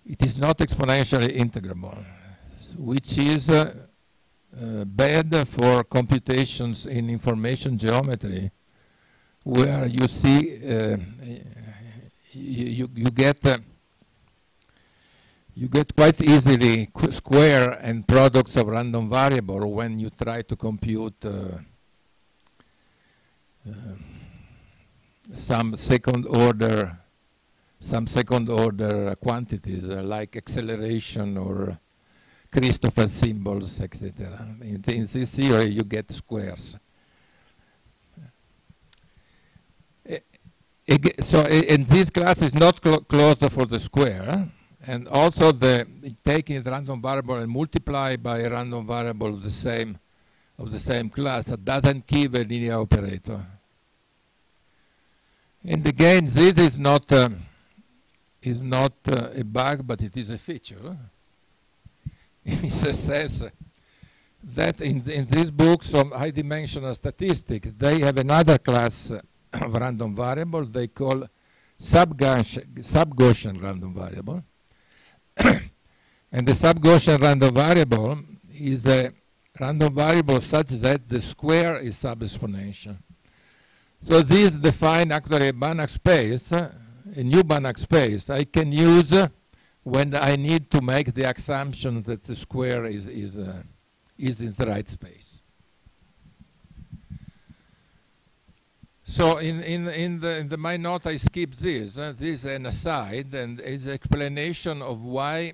exponentially integrable, which is bad for computations in information geometry, where you see you get quite easily square and products of random variable when you try to compute some second order quantities like acceleration or Christopher symbols, etc. In this theory, you get squares. So, and this class is not closed for the square. And also taking the random variable and multiply by a random variable of the same class that doesn't give a linear operator. And again, this is not a bug, but it is a feature. It says that in these books of high-dimensional statistics, they have another class of random variable they call sub-Gaussian random variable. And the sub-Gaussian random variable is a random variable such that the square is sub-exponential. So this defines actually a Banach space, a new Banach space I can use when I need to make the assumption that the square is in the right space. So in my note I skipped this. This is an aside and is an explanation of why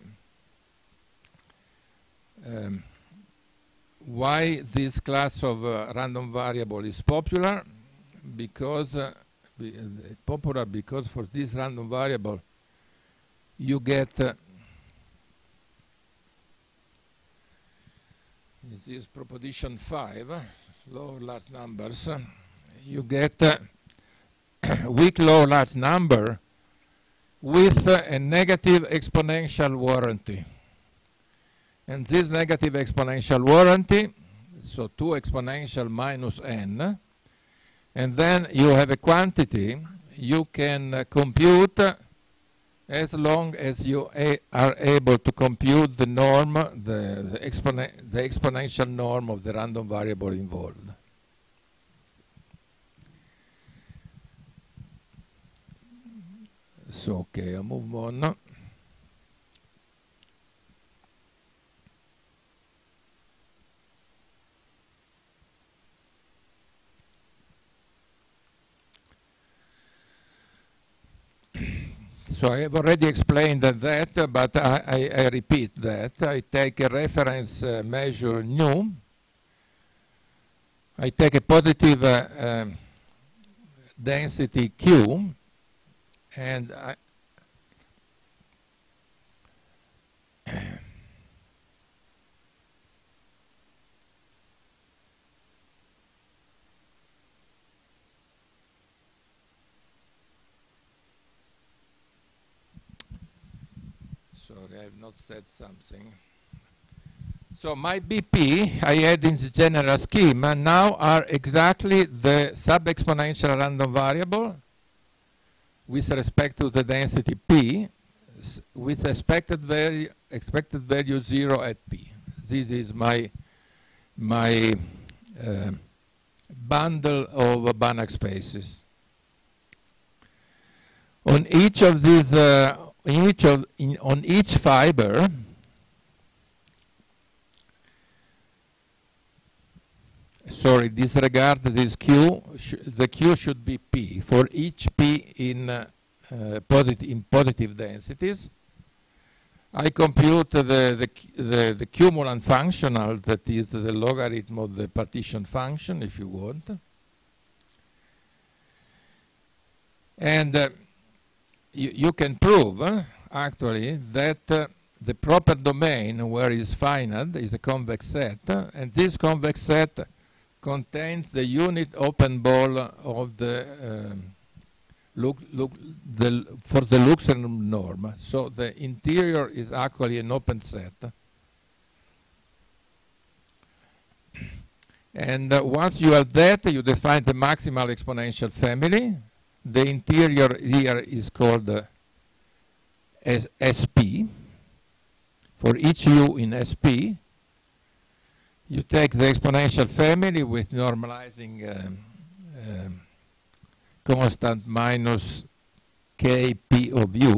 this class of random variable is popular. Because for this random variable you get this is proposition 5, law of large numbers. You get weak law of large number with a negative exponential warranty. And this negative exponential warranty so 2 exponential minus n, and then you have a quantity you can compute as long as you are able to compute the norm, the exponential norm of the random variable involved. So, okay, I'll move on. So I have already explained that, but I repeat that. I take a reference measure nu. I take a positive density q, and sorry, I have not said something. So my BP I had in the general scheme now are exactly the sub-exponential random variable with respect to the density P with expected value 0 at P. This is my bundle of Banach spaces. On each of these on each fiber, sorry, disregard this Q, the Q should be P for each P in positive densities. I compute the cumulant functional, that is the logarithm of the partition function, if you want. And you can prove, actually, that the proper domain where is finite is a convex set, and this convex set contains the unit open ball of the for the Luxembourg norm. So the interior is actually an open set. And once you have that, you define the maximal exponential family. The interior here is called as SP. For each u in SP, you take the exponential family with normalizing constant minus kp of u,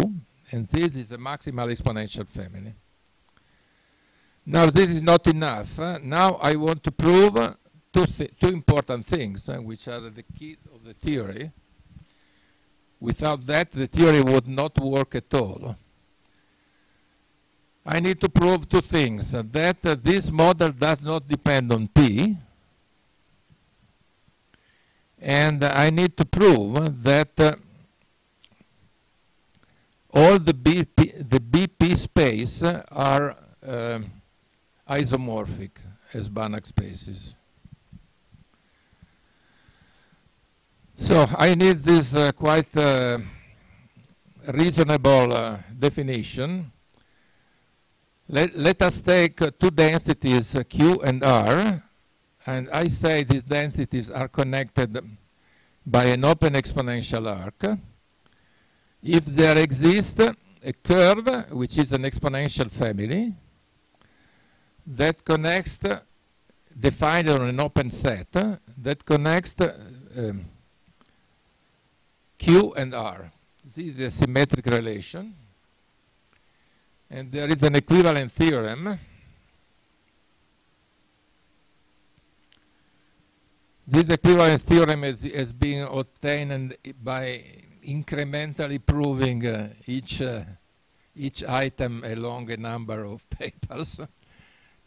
and this is a maximal exponential family. Now this is not enough. Now I want to prove two important things, which are the key of the theory. Without that, the theory would not work at all. I need to prove two things. That this model does not depend on P, and I need to prove that all the BP space are isomorphic as Banach spaces. So I need this quite reasonable definition. Let us take two densities Q and R, and I say these densities are connected by an open exponential arc. If there exists a curve, which is an exponential family, that connects, defined on an open set, that connects Q and R. This is a symmetric relation. And there is an equivalence theorem. This equivalence theorem is being obtained by incrementally proving each item along a number of papers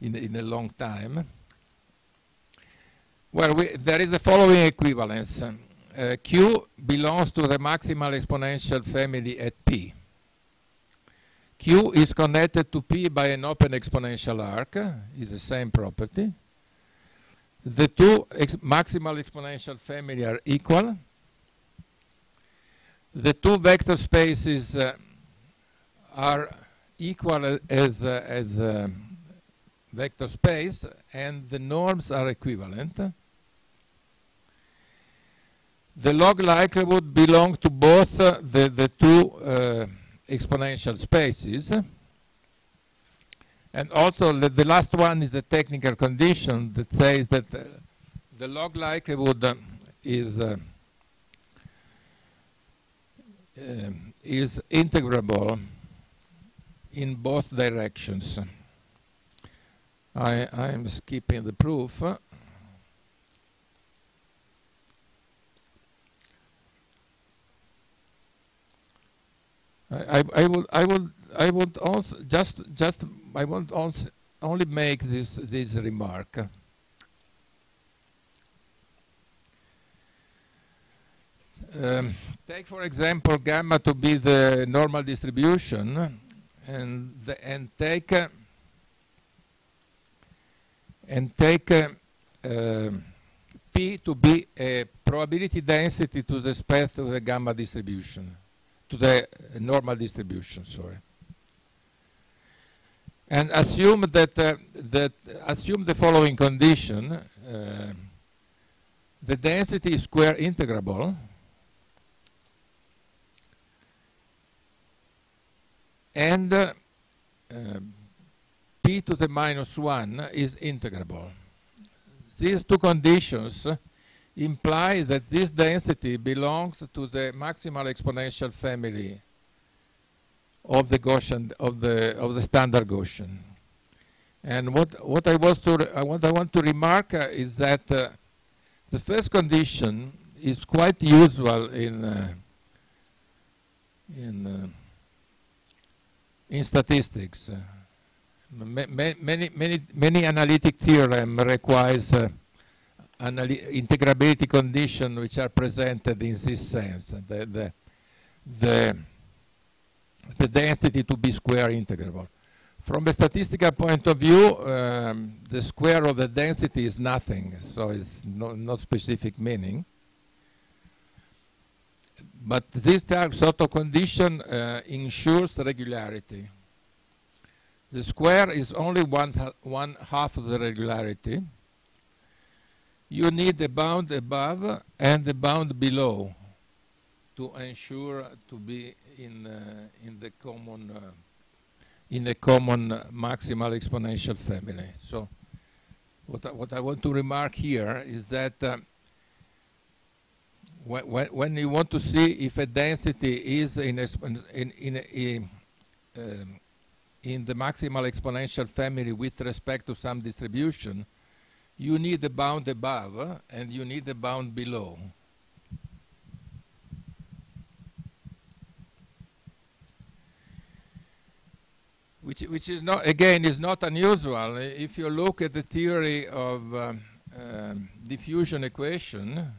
in a long time. Well, there is a following equivalence. Q belongs to the maximal exponential family at P. Q is connected to P by an open exponential arc, is the same property. The two maximal exponential family are equal. The two vector spaces are equal as vector space, and the norms are equivalent. The log likelihood belongs to both the two exponential spaces. And also, the last one is a technical condition that says that the log likelihood is integrable in both directions. I'm skipping the proof. I would also I want also only make this remark. Take for example gamma to be the normal distribution, and take P to be a probability density to respect to the gamma distribution, to the normal distribution, sorry. And assume that assume the following condition: the density is square integrable, and P to the minus 1 is integrable. These two conditions imply that this density belongs to the maximal exponential family of the Gaussian of the standard Gaussian. And what I want to remark is that the first condition is quite usual in statistics. Many analytic theorem requires integrability condition which are presented in this sense. The density to be square integrable. From a statistical point of view, the square of the density is nothing, so it's no specific meaning. But this sort of condition ensures regularity. The square is only one half of the regularity. You need a bound above and a bound below to ensure to be in the common maximal exponential family. So what I want to remark here is that when you want to see if a density is in the maximal exponential family with respect to some distribution, you need a bound above and you need a bound below. Which is not, again, is not unusual. If you look at the theory of diffusion equation,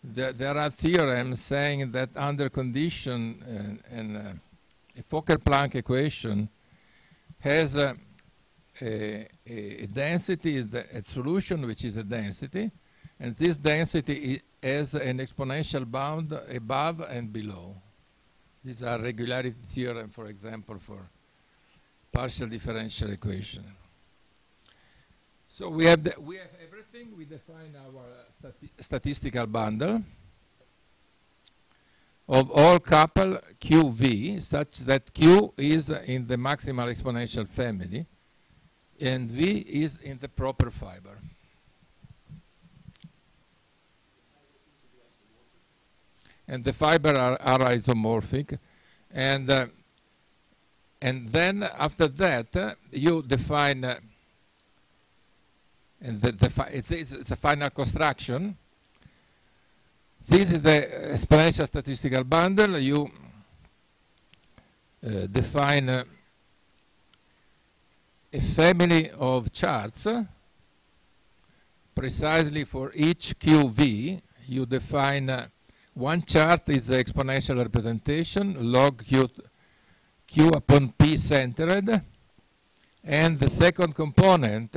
there are theorems saying that under condition a Fokker-Planck equation has a density, a solution which is a density, and this density has an exponential bound above and below. These are regularity theorem, for example, for partial differential equation. So we have everything. We define our statistical bundle of all couple QV such that Q is in the maximal exponential family and V is in the proper fiber. And the fiber are isomorphic, and then after that you define and it's a final construction. This is the exponential statistical bundle. You define a family of charts precisely for each QV. You define one chart is the exponential representation, log Q upon P centered, and the second component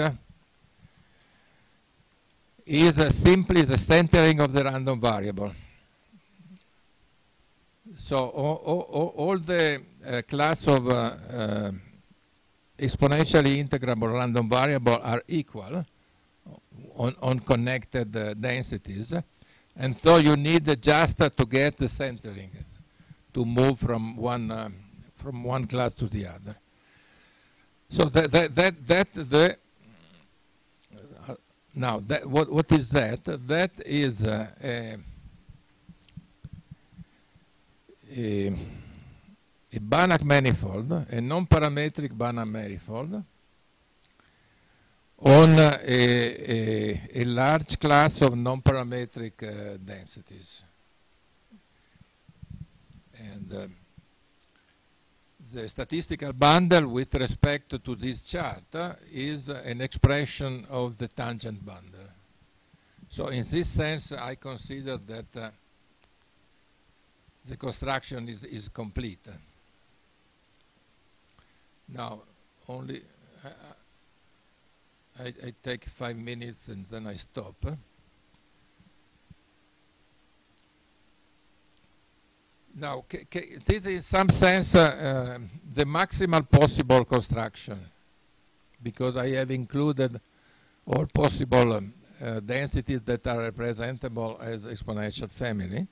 is simply the centering of the random variable. So all the class of exponentially integrable random variable are equal on connected densities, and so you need just to get the centering to move from one class to the other. So now what is that? That is a Banach manifold, a non-parametric Banach manifold on a large class of non-parametric densities. And the statistical bundle with respect to this chart is an expression of the tangent bundle. So in this sense, I consider that the construction is complete. Now, only I take 5 minutes and then I stop. Now, this is in some sense the maximal possible construction, because I have included all possible densities that are representable as exponential family.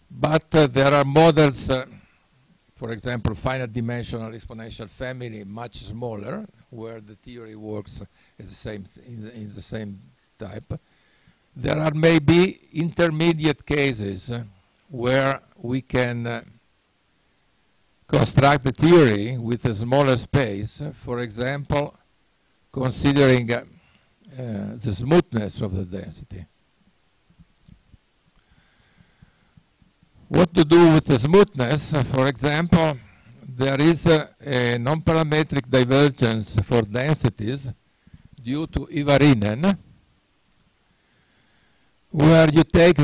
But there are models, for example, finite dimensional exponential family, much smaller, where the theory works as the same in the same type. There are maybe intermediate cases where we can construct the theory with a smaller space, for example, considering the smoothness of the density. What to do with the smoothness? For example, there is a non-parametric divergence for densities due to Ivarinen, where you take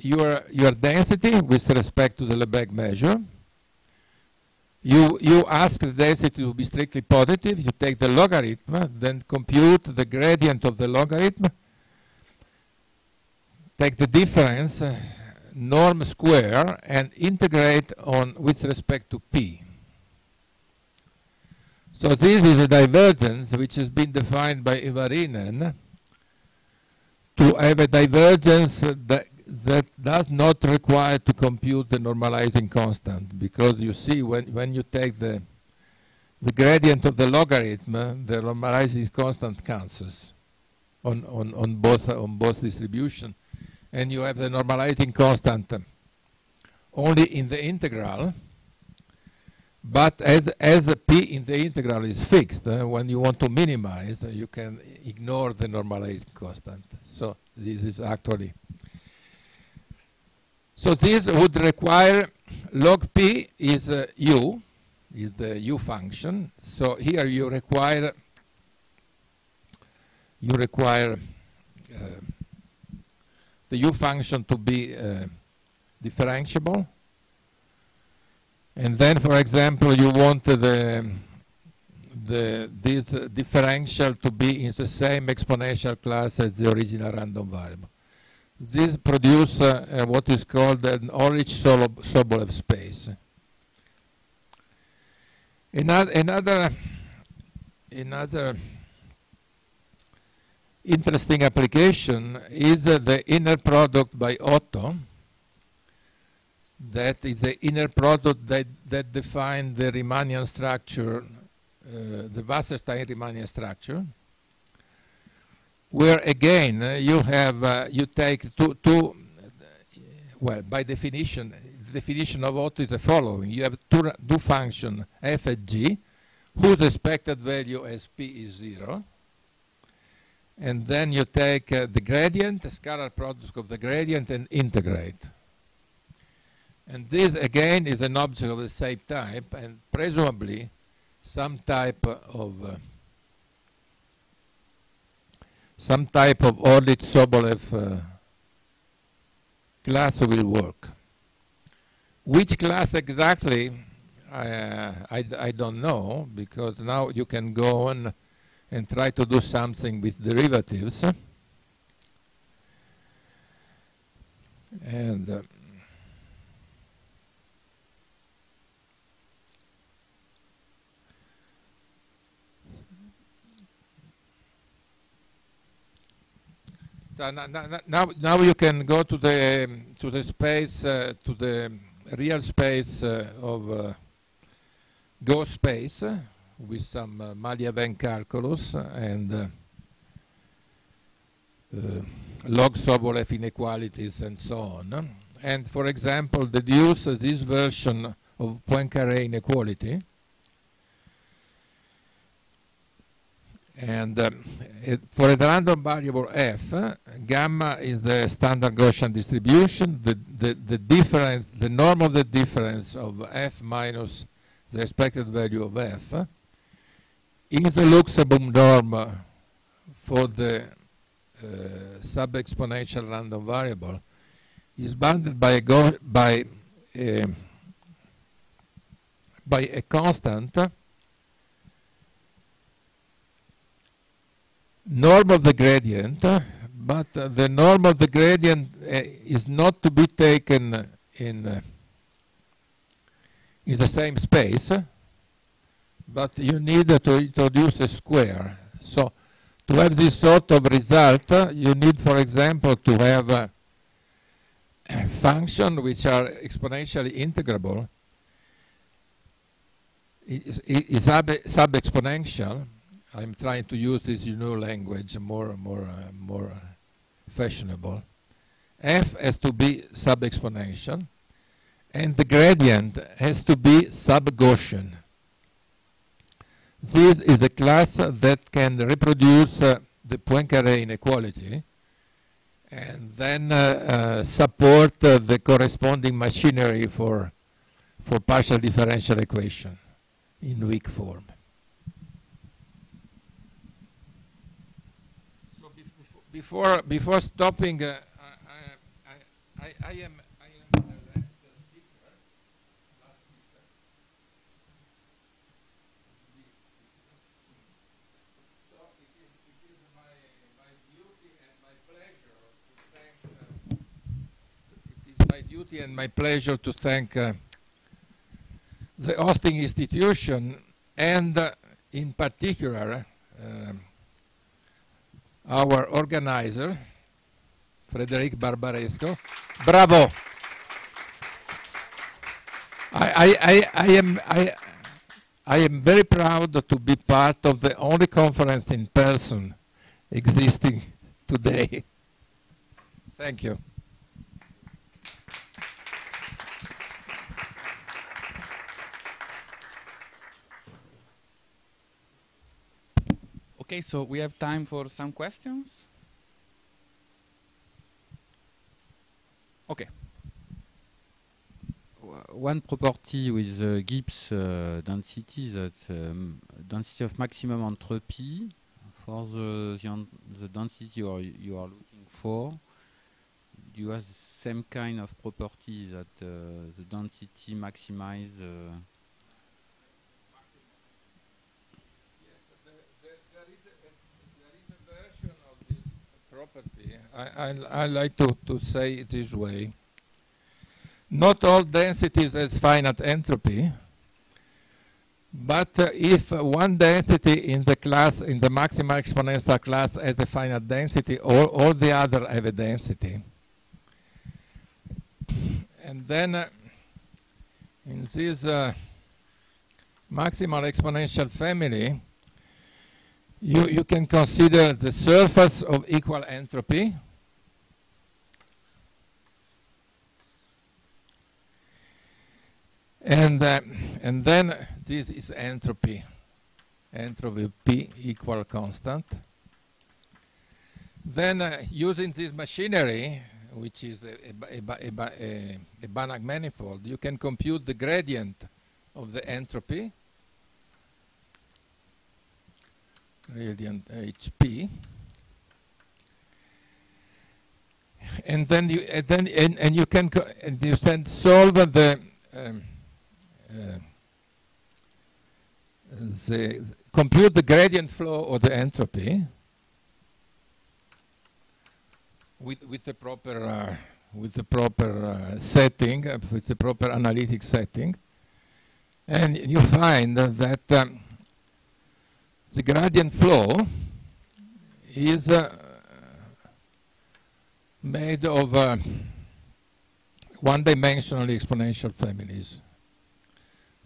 your density with respect to the Lebesgue measure. You ask the density to be strictly positive. You take the logarithm, then compute the gradient of the logarithm, take the difference, norm square, and integrate on with respect to p. So this is a divergence which has been defined by Ivarinen to have a divergence that does not require to compute the normalizing constant, because you see when you take the gradient of the logarithm, the normalizing constant cancels on both distributions, and you have the normalizing constant only in the integral. But as p in the integral is fixed, when you want to minimize, you can ignore the normalizing constant. So this is actually. So this would require log p is u, is the u function. So here you require the u function to be differentiable. And then, for example, you want this differential to be in the same exponential class as the original random variable. This produces what is called an Ulrich-Sobolev space. Another interesting application is the inner product by Otto. That is the inner product that defines the Riemannian structure, the Wasserstein-Riemannian structure, where again you take two. Well, by definition, the definition of Otto is the following: you have two functions f and g, whose expected value as p is 0, and then you take the gradient, the scalar product of the gradient, and integrate. And this again is an object of the same type, and presumably some type of Ulrich-Sobolev class will work. Which class exactly, I don't know, because now you can go on and try to do something with derivatives. And So now you can go to the space, to the real space of Go space with some Malevin calculus and log Sobolev inequalities and so on. And for example, deduce this version of Poincaré inequality. And for a random variable f, gamma is the standard Gaussian distribution. The difference, the norm of the difference of f minus the expected value of f is the Luxembourg norm for the sub-exponential random variable is bounded by a constant norm of the gradient, but the norm of the gradient is not to be taken in the same space, but you need to introduce a square. So to have this sort of result, you need, for example, to have functions which are exponentially integrable, is sub-exponential. I'm trying to use this new language, more fashionable. F has to be sub-exponential, and the gradient has to be sub-Gaussian. This is a class that can reproduce the Poincaré inequality and then support the corresponding machinery for partial differential equation in weak form. So before stopping, I am the last speaker. So it is my duty and my pleasure to thank. It is my duty and my pleasure to thank the hosting institution and, in particular, our organizer, Frederic Barbaresco. Bravo! I am very proud to be part of the only conference in person existing today. Thank you. Okay, so we have time for some questions. Okay. One property with Gibbs density, that density of maximum entropy for the density you are looking for. You have the same kind of property that the density maximize. Property. I like to say it this way. Not all densities has finite entropy, but if one density in the class, in the maximal exponential class, has a finite density, all the other have a density. And then in this maximal exponential family, you can consider the surface of equal entropy. And then this is entropy P equal constant. Then using this machinery, which is a Banach manifold, you can compute the gradient of the entropy, gradient HP, and then you can solve the compute the gradient flow of the entropy with the proper setting, with the proper analytic setting, and you find that the gradient flow is made of one-dimensional exponential families.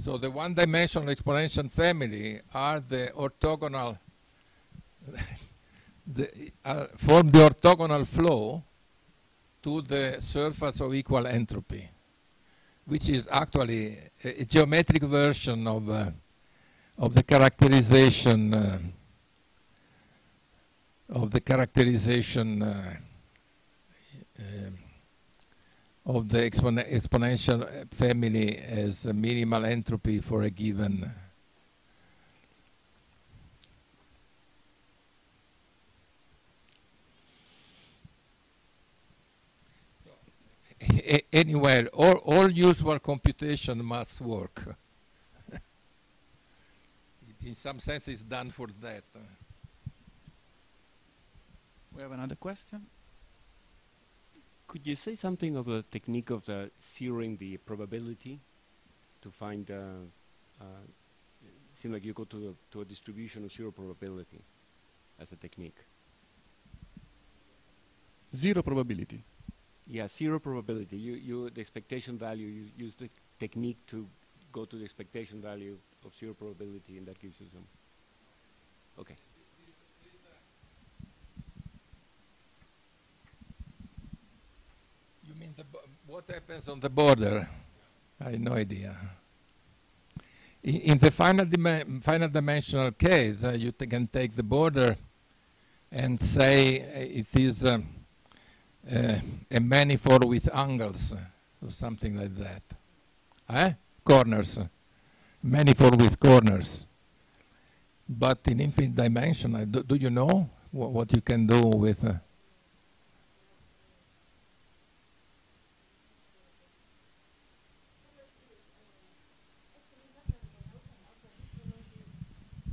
So the one-dimensional exponential family are the orthogonal, form the orthogonal flow to the surface of equal entropy, which is actually a geometric version of the characterization of the exponential family as a minimal entropy for a given. Anyway, all usual computation must work. In some sense, it's done for that. We have another question. Could you say something of the technique of the zeroing the probability to find? Seems like you go to a distribution of zero probability as a technique. Zero probability. Yeah, zero probability. The expectation value. You use the technique to go to the expectation value of zero probability, and that gives you some. Okay. You mean what happens on the border? I have no idea. In the final dimensional case, you can take the border and say it is a manifold with angles, or something like that. Corners. Manifold with corners. But in infinite dimension, do you know what you can do with... The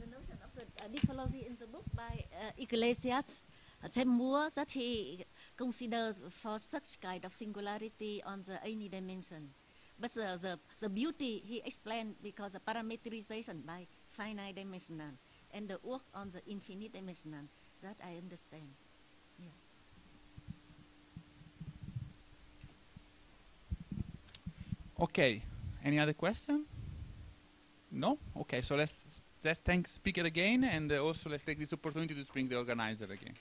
notion of the diffusion in the book by Iglesias, Sam Moore, that he considers for such kind of singularity on the any dimension. But the beauty he explained because the parametrization by finite dimensional and the work on the infinite dimensional, that I understand. Yeah. Okay. Any other question? No? Okay, so let's thank speaker again, and also let's take this opportunity to thank the organizer again.